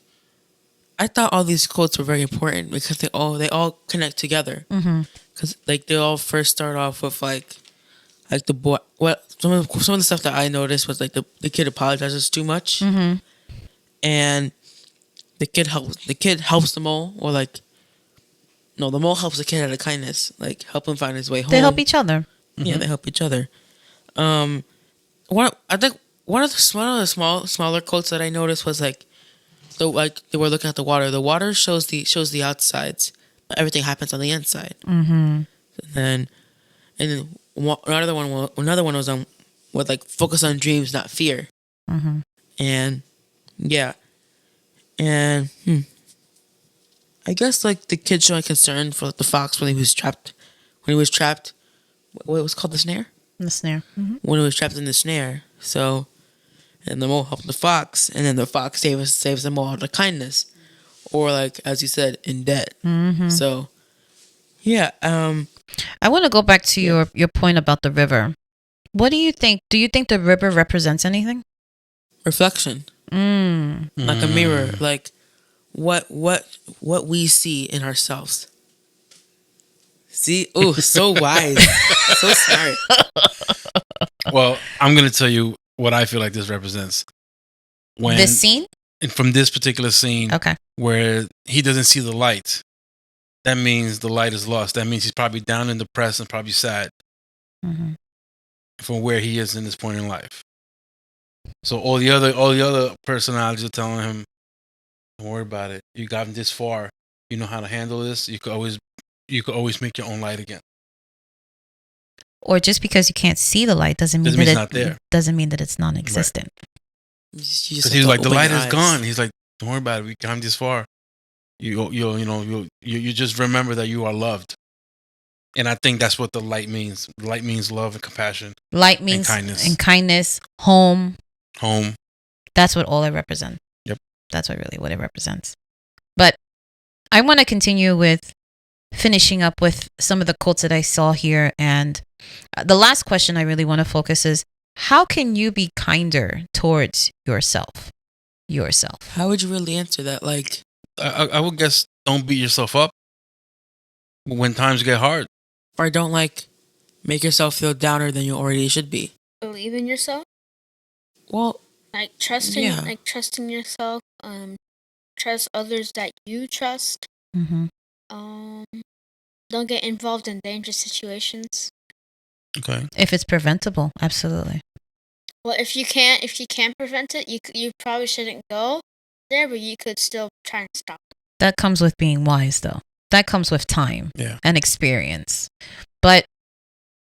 I thought all these quotes were very important because they all connect together. Because like they all first start off with like the boy. What some of the stuff that I noticed was like the kid apologizes too much, and the kid helps the mole, or like no, the mole helps the kid out of kindness, like help him find his way home. They help each other. Yeah, they help each other. I think one of the smaller quotes that I noticed was like, they were looking at the water. The water shows the outsides. Everything happens on the inside. And then another one was on with like focus on dreams, not fear. And yeah, and I guess like the kid showing concern for the fox when he was trapped. What was called the snare? The snare. When he was trapped in the snare. So, and the mole helped the fox, and then the fox saves the mole out of kindness, or like as you said, in debt. So, yeah. I want to go back to your point about the river. What do you think? Do you think the river represents anything? Reflection, like a mirror, like what we see in ourselves. See, oh, so wise, so smart. Well, I'm gonna tell you what I feel like this represents. When This scene? from this particular scene, Okay. where he doesn't see the light, that means the light is lost. That means he's probably down and depressed and probably sad from where he is in this point in life. So all the other personalities are telling him, "Don't worry about it. You gotten this far. You know how to handle this. You could always make your own light again." Or just because you can't see the light doesn't mean it's not there. Doesn't mean that it's non-existent. Because Because he's like, the light is gone. He's like, "Don't worry about it. We come this far. You just remember that you are loved." And I think that's what the light means. Light means love and compassion. Light means kindness, home. Home. That's what all it represents. Yep. That's what it represents. But I want to continue with finishing up with some of the quotes that I saw here. And the last question I really want to focus is, how can you be kinder towards yourself? How would you really answer that? Like, I would guess don't beat yourself up when times get hard. or don't like make yourself feel downer than you already should be. Believe in yourself. Well, Like trusting, Yeah. like trusting yourself. Trust others that you trust. Mm-hmm. Don't get involved in dangerous situations. Okay. If it's preventable, absolutely. Well, if you can't prevent it, you probably shouldn't go there, but you could still try and stop it. That comes with being wise, though. That comes with time Yeah. and experience. But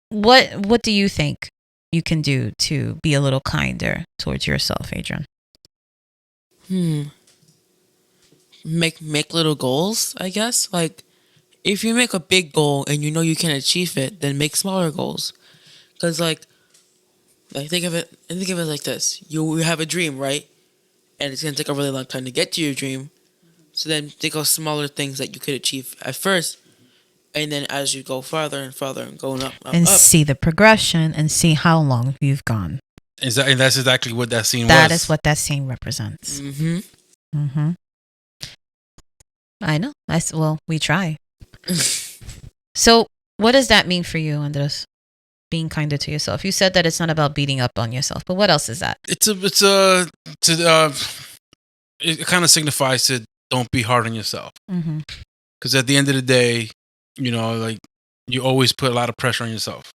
what do you think you can do to be a little kinder towards yourself, Adrian? Make little goals, I guess. Like, if you make a big goal and you know you can achieve it, then make smaller goals. Because, like, Like think of it like this: you have a dream, right? And it's gonna take a really long time to get to your dream. So then think of smaller things that you could achieve at first, and then as you go farther and farther and going up, And up. see the progression and see how long you've gone. And that's exactly what that scene was. That is what that scene represents. Mm-hmm. Mm-hmm. I know. Well, we try. So, what does that mean for you, Andres? Being kinder to yourself. You said that it's not about beating up on yourself, but what else is that? It kind of signifies to don't be hard on yourself. Mm-hmm. Because at the end of the day, like you always put a lot of pressure on yourself.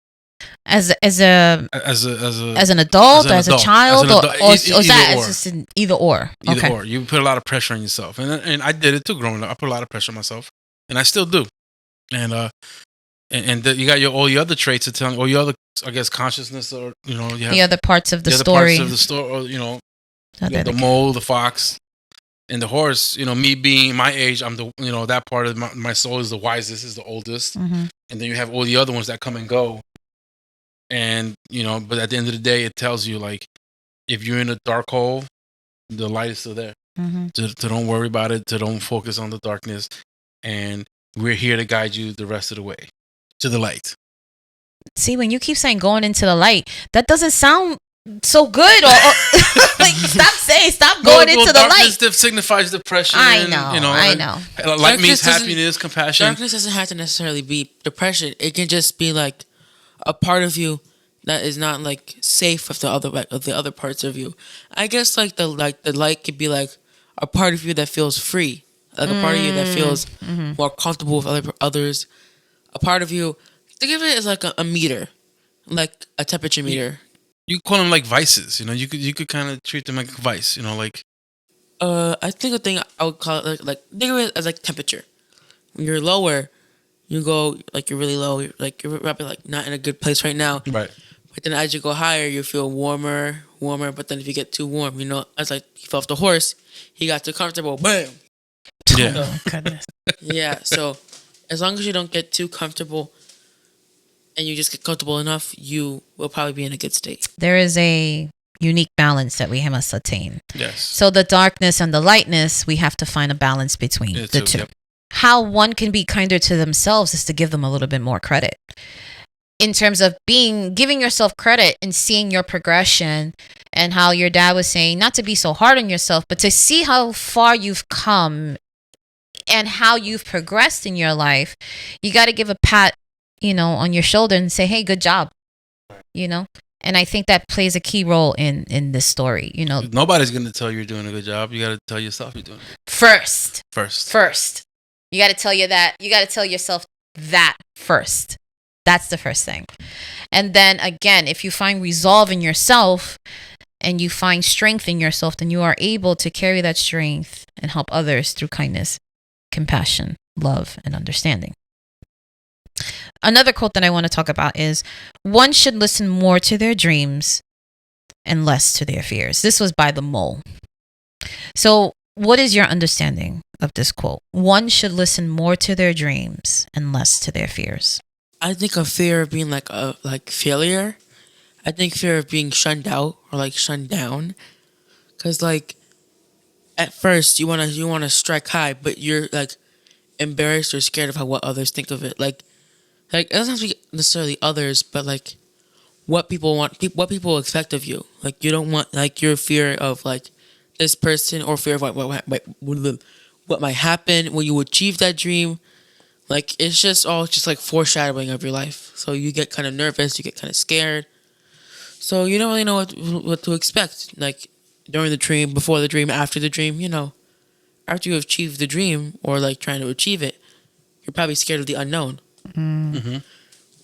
As an adult, as a child, or is that as just an either or? Either or. You put a lot of pressure on yourself, and I did it too growing up. I put a lot of pressure on myself, and I still do. And you got all your other traits to tell, all your other, I guess, consciousness, or you have the other parts of the story. Parts of the story, or you got the mole, the fox, and the horse. Me being my age, I'm the that part of my soul is the wisest, is the oldest, mm-hmm. and then you have all the other ones that come and go. And but at the end of the day, it tells you, like, if you're in a dark hole, the light is still there. Mm-hmm. To don't worry about it, to don't focus on the darkness, and we're here to guide you the rest of the way to the light. See, when you keep saying going into the light, that doesn't sound so good. Or like, stop going into the light. Darkness signifies depression. I know. Light means happiness, compassion. Darkness doesn't have to necessarily be depression. It can just be like a part of you that is not like safe with the other parts of you. I guess like the light could be like a part of you that feels free, like a part of you that feels more comfortable with others. A part of you, think of it as like a meter, like a temperature meter. You call them like vices. You could kind of treat them like a vice. Like. I think the thing I would call it like think of it as like temperature. When you're lower, you go like you're really low. You're probably like not in a good place right now. Right. But then as you go higher, you feel warmer. But then if you get too warm, as like he fell off the horse, he got too comfortable. Bam. Yeah. Oh, goodness. Yeah. So as long as you don't get too comfortable, and you just get comfortable enough, you will probably be in a good state. There is a unique balance that we must attain. Yes. So the darkness and the lightness, we have to find a balance between the two. Yep. How one can be kinder to themselves is to give them a little bit more credit. In terms of giving yourself credit and seeing your progression, and how your dad was saying not to be so hard on yourself, but to see how far you've come and how you've progressed in your life, you got to give a pat, on your shoulder and say, hey, good job, And I think that plays a key role in this story, Nobody's going to tell you you're doing a good job. You got to tell yourself you're doing it. First. You got to tell you that. You got to tell yourself that first. That's the first thing. And then again, if you find resolve in yourself and you find strength in yourself, then you are able to carry that strength and help others through kindness, compassion, love, and understanding. Another quote that I want to talk about is, one should listen more to their dreams and less to their fears. This was by the Mole. So what is your understanding of this quote? One should listen more to their dreams and less to their fears. I think a fear of being like failure. I think fear of being shunned out or like shunned down. Cause like at first you wanna strike high, but you're like embarrassed or scared of what others think of it. Like it doesn't have to be necessarily others, but like what people want, what people expect of you. Like you don't want like your fear of like this person, or fear of what might happen when you achieve that dream. Like it's just all just like foreshadowing of your life. So you get kind of nervous, you get kind of scared. So you don't really know what to expect. Like during the dream, before the dream, after the dream. After you achieve the dream or like trying to achieve it, you're probably scared of the unknown. Mm-hmm.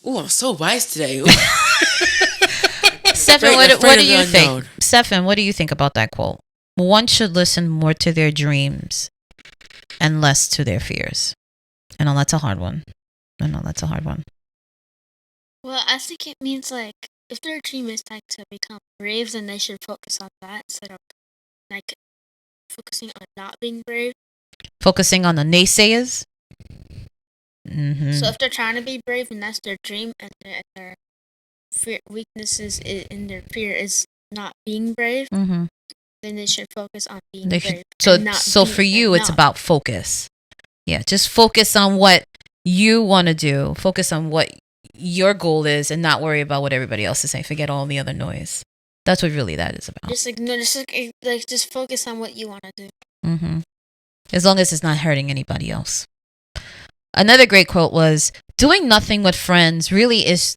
Ooh, I'm so wise today. Stefan, what do you think? Stefan, what do you think about that quote? One should listen more to their dreams and less to their fears. I know that's a hard one. Well, I think it means like if their dream is like to become brave, then they should focus on that instead of like focusing on not being brave. Focusing on the naysayers. Mm-hmm. So if they're trying to be brave and that's their dream, and they're weaknesses in their fear is not being brave, Mm-hmm. then they should focus on being They brave. should, so and not so being- for you, and it's not- about focus. Yeah, just focus on what you want to do. Focus on what your goal is, and not worry about what everybody else is saying. Forget all the other noise. That's what really that is about. just just focus on what you want to do. Mm-hmm. As long as it's not hurting anybody else. Another great quote was, "Doing nothing with friends really is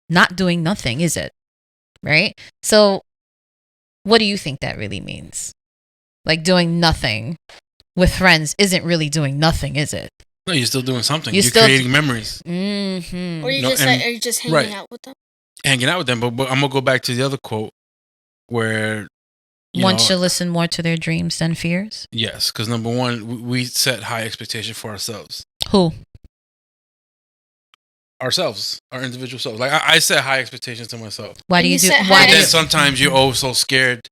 not doing nothing, is it?" Right? So, what do you think that really means? Like, doing nothing with friends isn't really doing nothing, is it? No, you're still doing something. You're You're still- creating memories, Mm-hmm. Or you No, just and- are you just hanging right. out with them? hanging out with them. But I'm gonna go back to the other quote where One know, should listen more to their dreams than fears. yes, because number one, we set high expectation for ourselves, Who? our individual selves. Like I set high expectations to myself. Why And do you you do? set Why high do And then you? sometimes you're oh so scared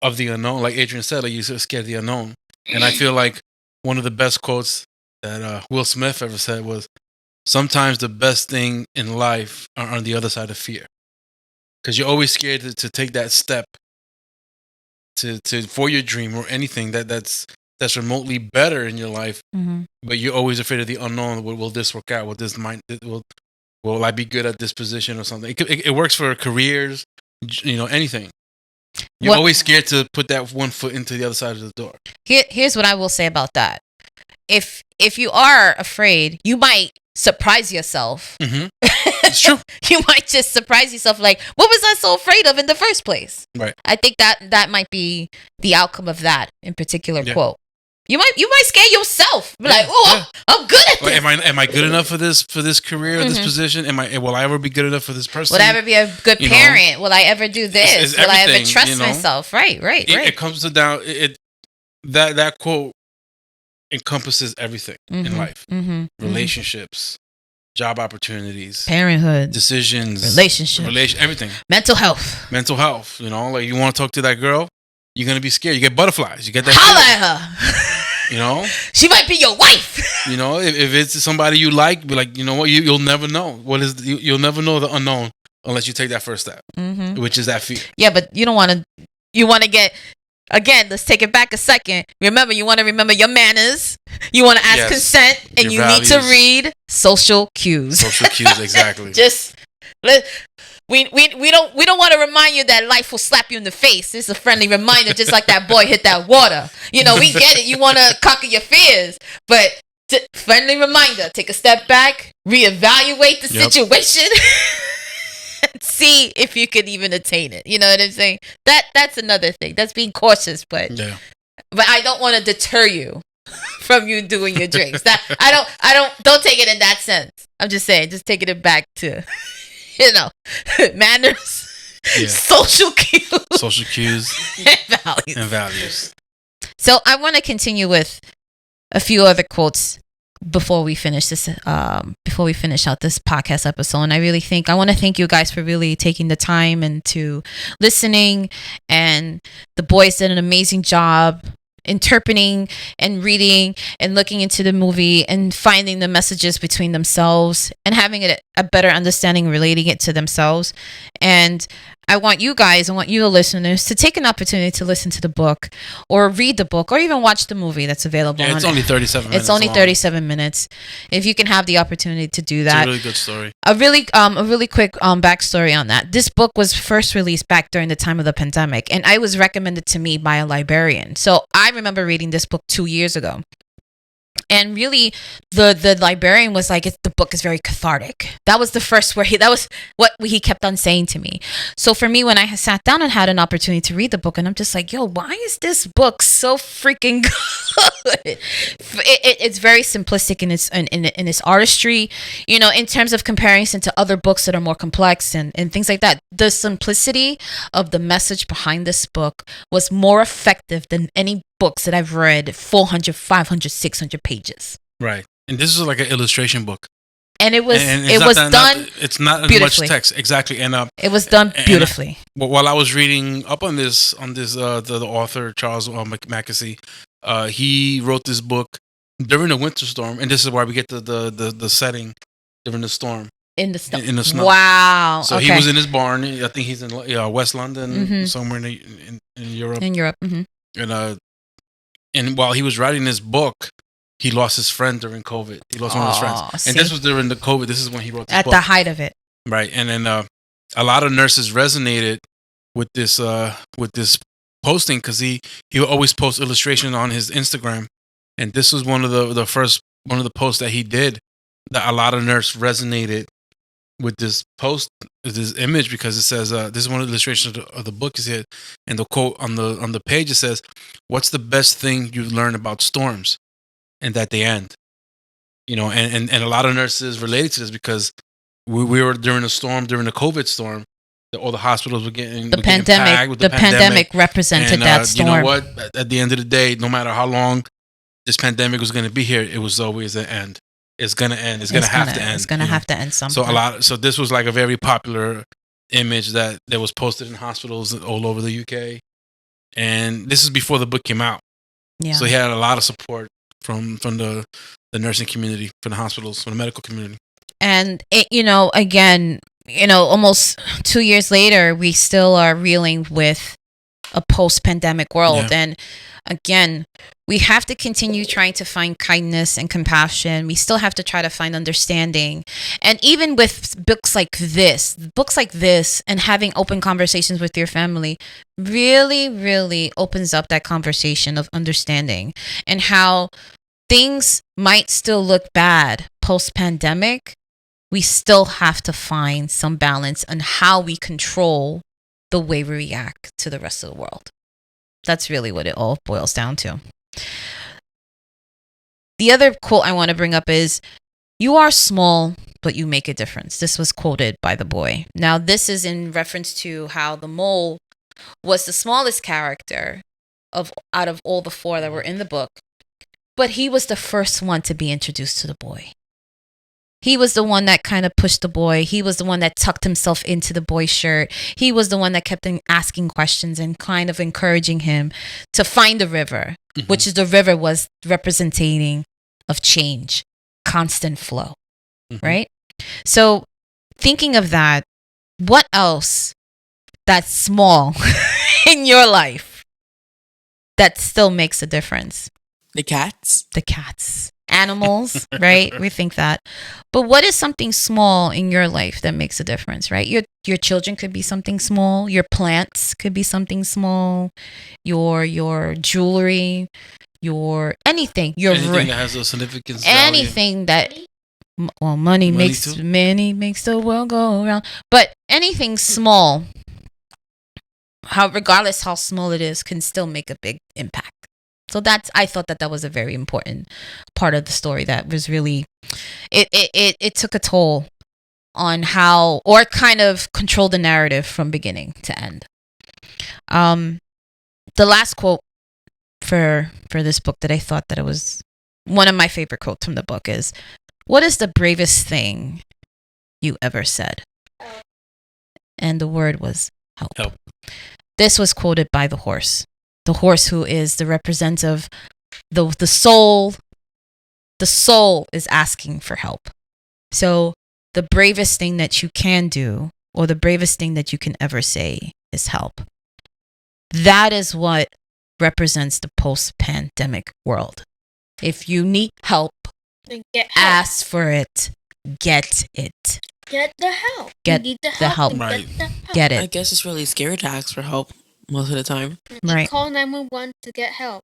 of the unknown. Like Adrian said, like you're so scared of the unknown. And I feel like one of the best quotes that Will Smith ever said was, "Sometimes the best thing in life are on the other side of fear." Because you're always scared to take that step to for your dream or anything that's remotely better in your life, Mhm. but you're always afraid of the unknown. Will this work out? Will I be good at this position or something? It works for careers, anything. You're What- always scared to put that one foot into the other side of the door. Here's what I will say about that. If you are afraid, you might surprise yourself. Mm-hmm. It's true. You might just surprise yourself, like, what was I so afraid of in the first place? Right. I think that might be the outcome of that in particular Yeah. quote. You might scare yourself. Be Yeah, like, oh, yeah. I'm good at Like, this. am I good enough for this career, this Mhm. position? Will I ever be good enough for this person? Will I ever be a good You know, parent? Will I ever do this? it's Will I ever everything, trust you know? myself? Right. It comes to down that quote encompasses everything in life. Mm-hmm. Relationships, job opportunities, Parenthood, decisions, relationship, everything. mental health. Mental health, like you want to talk to that girl, you're gonna be scared. You get butterflies. You get that Holla feeling, at her. you know? She might be your wife. If it's somebody you like, be like, you know what, you'll never know. You'll never know the unknown unless you take that first step, Mm-hmm. which is that fear. Yeah, but you don't want to. You want to get. Again, let's take it back a second. Remember, you want to remember your manners. You want to ask Yes. consent, and Your you need to values. read social cues. Social cues, exactly. Just we don't want to remind you that life will slap you in the face. It's a friendly reminder, just like that boy hit that water. We get it. You want to conquer your fears, but friendly reminder: take a step back, reevaluate the Yep. situation. See if you could even attain it. You know what I'm saying? That's another thing. That's being cautious, but Yeah. I don't want to deter you from you doing your drinks. That don't take it in that sense. I'm just saying, just taking it back to manners, Yeah. social cues, Social cues and values. and values. So I want to continue with a few other quotes before we finish this before we finish out this podcast episode. And I want to thank you guys for really taking the time and to listening, and the boys did an amazing job interpreting and reading and looking into the movie and finding the messages between themselves and having a better understanding, relating it to themselves. And I want you the listeners, to take an opportunity to listen to the book or read the book or even watch the movie that's available. Yeah, it's on only 37 minutes. It's only long. 37 minutes. If you can have the opportunity to do It's that. a really good story. A really quick backstory on that. This book was first released back during the time of the pandemic, and it was recommended to me by a librarian. So I remember reading this book 2 years ago. And really, the librarian was like, the book is very cathartic. That was the first that was what he kept on saying to me. So for me, when I sat down and had an opportunity to read the book, and I'm just like, yo, why is this book so freaking good? It's very simplistic in its artistry, in terms of comparison to other books that are more complex and things like that. The simplicity of the message behind this book was more effective than any books that I've read 400, 500, 600 pages. Right. And this is like an illustration book. And it was done it's not as much beautifully. text. Exactly. And it was done beautifully. While I was reading up on this the author Charles Mackesy, he wrote this book during a winter storm, and this is why we get the setting during the storm. In the snow. In the snow. Wow. So okay. he was in his barn. I think he's in West London, somewhere in Europe. In Europe. Mm-hmm. And while he was writing this book, he lost his friend during COVID. He lost one of his friends. And this was during the COVID. This is when he wrote this At book. the height of it. Right. And then a lot of nurses resonated with this posting because he would always post illustrations on his Instagram. And this was one of the first posts that he did that a lot of nurses resonated with this post, this image, because it says this is one of the illustrations of the book is here, and the quote on the page, it says, "What's the best thing you've learned about storms?" And that they end. And a lot of nurses related to this because we were during the COVID storm. All the hospitals were getting the pandemic. Packed with the pandemic represented that storm. You know what? At the end of the day, no matter how long this pandemic was going to be here, it was always an end. It's gonna end. It's gonna have to end. It's gonna have to end sometime. So this was like a very popular image that was posted in hospitals all over the UK, and this is before the book came out. Yeah. So he had a lot of support from the nursing community, from the hospitals, from the medical community. And again, almost 2 years later, we still are reeling with a post-pandemic world, and again, we have to continue trying to find kindness and compassion. We still have to try to find understanding. And even with books like this and having open conversations with your family really, really opens up that conversation of understanding and how things might still look bad post-pandemic. We still have to find some balance on how we control the way we react to the rest of the world. That's really what it all boils down to. The other quote I want to bring up is, "You are small, but you make a difference." This was quoted by the boy. Now, this is in reference to how the mole was the smallest character out of all the 4 that were in the book, but he was the first one to be introduced to the boy. He was the one that kind of pushed the boy. He was the one that tucked himself into the boy's shirt. He was the one that kept asking questions and kind of encouraging him to find the river, which is the river was representing of change, constant flow, right? So thinking of that, what else that's small in your life that still makes a difference? The cats. Animals, right? We think that. But what is something small in your life that makes a difference, right? Your children could be something small. Your plants could be something small. Your jewelry, your anything. Anything that has a significance. Anything that, well, money makes the world go around. But anything small, regardless how small it is, can still make a big impact. So I thought that was a very important part of the story that was really, it took a toll on how, or kind of controlled the narrative from beginning to end. The last quote for this book that I thought that it was one of my favorite quotes from the book is, "What is the bravest thing you ever said?" And the word was help. This was quoted by the horse. The horse, who is the representative, the soul. The soul is asking for help. So the bravest thing that you can do, or the bravest thing that you can ever say, is help. That is what represents the post-pandemic world. If you need help, Then get help. ask for it. Get it. Get the help. Get You need the help. then Right. Get the help. Get I it. guess it's really scary to ask for help most of the time. Right. Call 911 to get help.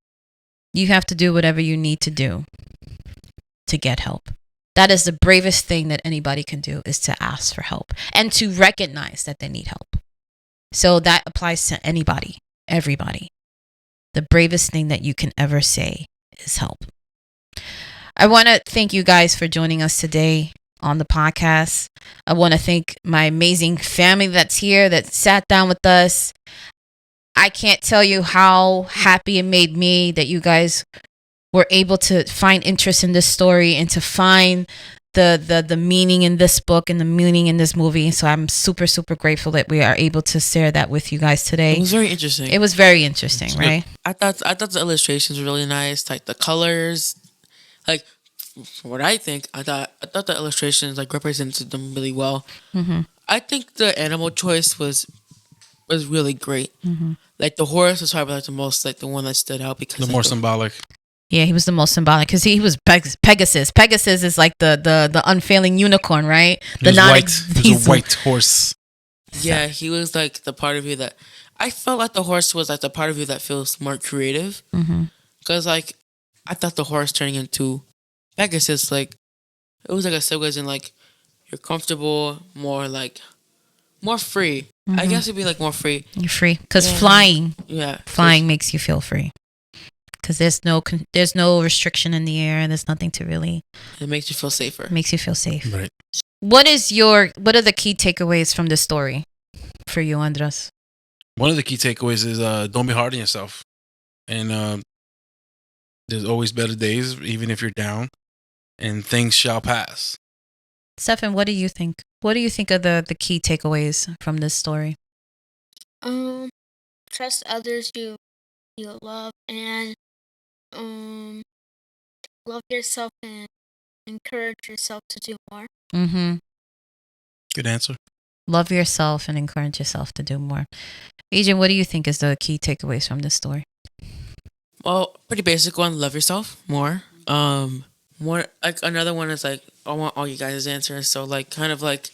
You have to do whatever you need to do to get help. That is the bravest thing that anybody can do, is to ask for help and to recognize that they need help. So that applies to anybody, everybody. The bravest thing that you can ever say is help. I want to thank you guys for joining us today on the podcast. I want to thank my amazing family that's here, that sat down with us. I can't tell you how happy it made me that you guys were able to find interest in this story and to find the meaning in this book and the meaning in this movie. So I'm super, super grateful that we are able to share that with you guys today. It was very interesting. It was very interesting, right? I thought the illustrations were really nice, like the colors. Like from what I think, I thought the illustrations like represented them really well. Mm-hmm. I think the animal choice was really great. Mm-hmm. Like the horse was probably like the most like the one that stood out because The like, more symbolic. Yeah, he was the most symbolic because he was Pegasus. Pegasus is like the unfailing unicorn, right? He was non- white. He was a white horse. Yeah, he was like the part of you that I felt like the horse was like the part of you that feels more creative. Mm-hmm. Because like I thought the horse turning into Pegasus, like it was like a symbolism like you're comfortable, more free. I Mhm. guess it'd be like more free. You're free because Yeah. flying Yeah, makes you feel free because there's no restriction in the air and there's nothing to really it makes you feel safer. makes you feel safe. Right. What are the key takeaways from this story for you, Andres? One of the key takeaways is don't be hard on yourself. And there's always better days, even if you're down, and things shall pass. Stefan, what do you think? What do you think of the key takeaways from this story? Trust others you love, and love yourself and encourage yourself to do more. Mm-hmm. Good answer. Love yourself and encourage yourself to do more. Agent, what do you think is the key takeaways from this story? Well, pretty basic one. Love yourself more. More like another one is like I want all you guys' answers. So like kind of like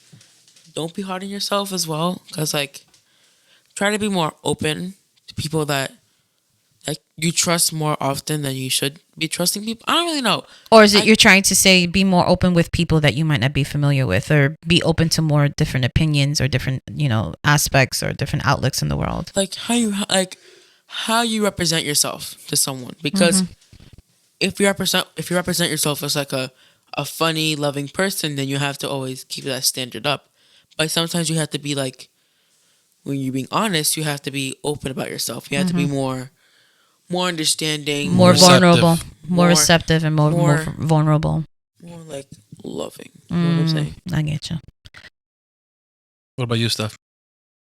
don't be hard on yourself as well, because like try to be more open to people that like you trust more often than you should be trusting people. I don't really know. Or is it you're trying to say be more open with people that you might not be familiar with, or be open to more different opinions or different, aspects or different outlooks in the world? Like how you represent yourself to someone, because if you represent yourself as like a funny, loving person, then you have to always keep that standard up. But sometimes you have to be like, when you're being honest, you have to be open about yourself. You have to be more understanding, More receptive. vulnerable, more More- receptive, and more vulnerable. more like loving. You know what I'm saying? I get you. What about you, Steph?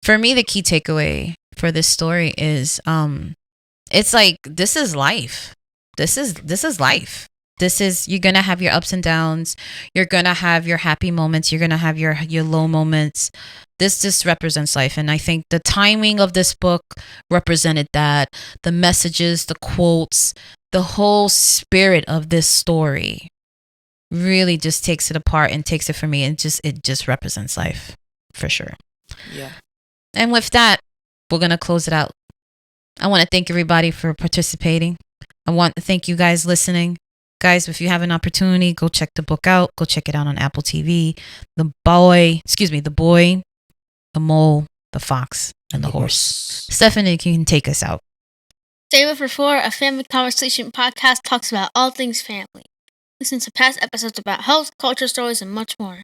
For me, the key takeaway for this story is it's like this is life. This is life. You're gonna have your ups and downs. You're gonna have your happy moments. You're gonna have your low moments. This just represents life, and I think the timing of this book represented that. The messages, the quotes, the whole spirit of this story really just takes it apart and takes it for me, and it just represents life for sure. Yeah. And with that, we're going to close it out. I want to thank everybody for participating. I want to thank you guys listening. Guys, if you have an opportunity, go check the book out. Go check it out on Apple TV. The boy, the mole, the fox, and the horse. Stephanie, you can take us out. Table for Four, a family conversation podcast, talks about all things family. Listen to past episodes about health, culture stories, and much more.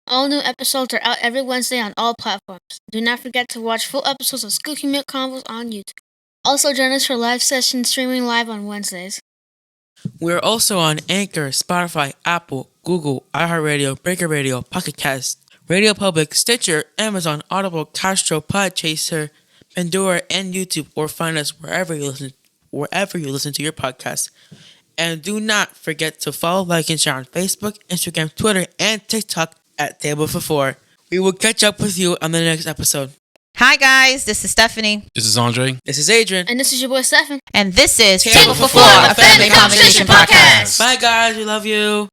All new episodes are out every Wednesday on all platforms. Do not forget to watch full episodes of Skooky Milk Convos on YouTube. Also join us for live sessions streaming live on Wednesdays. We're also on Anchor, Spotify, Apple, Google, iHeartRadio, Breaker Radio, Pocket Cast, Radio Public, Stitcher, Amazon, Audible, Castro, Podchaser, Pandora, and YouTube, or find us wherever you listen to your podcast. And do not forget to follow, like, and share on Facebook, Instagram, Twitter, and TikTok at Table for Four. We will catch up with you on the next episode. Hi, guys. This is Stephanie. This is Andre. This is Adrian. And this is your boy Stefan. And this is Table for Four, a family conversation podcast. Bye, guys. We love you.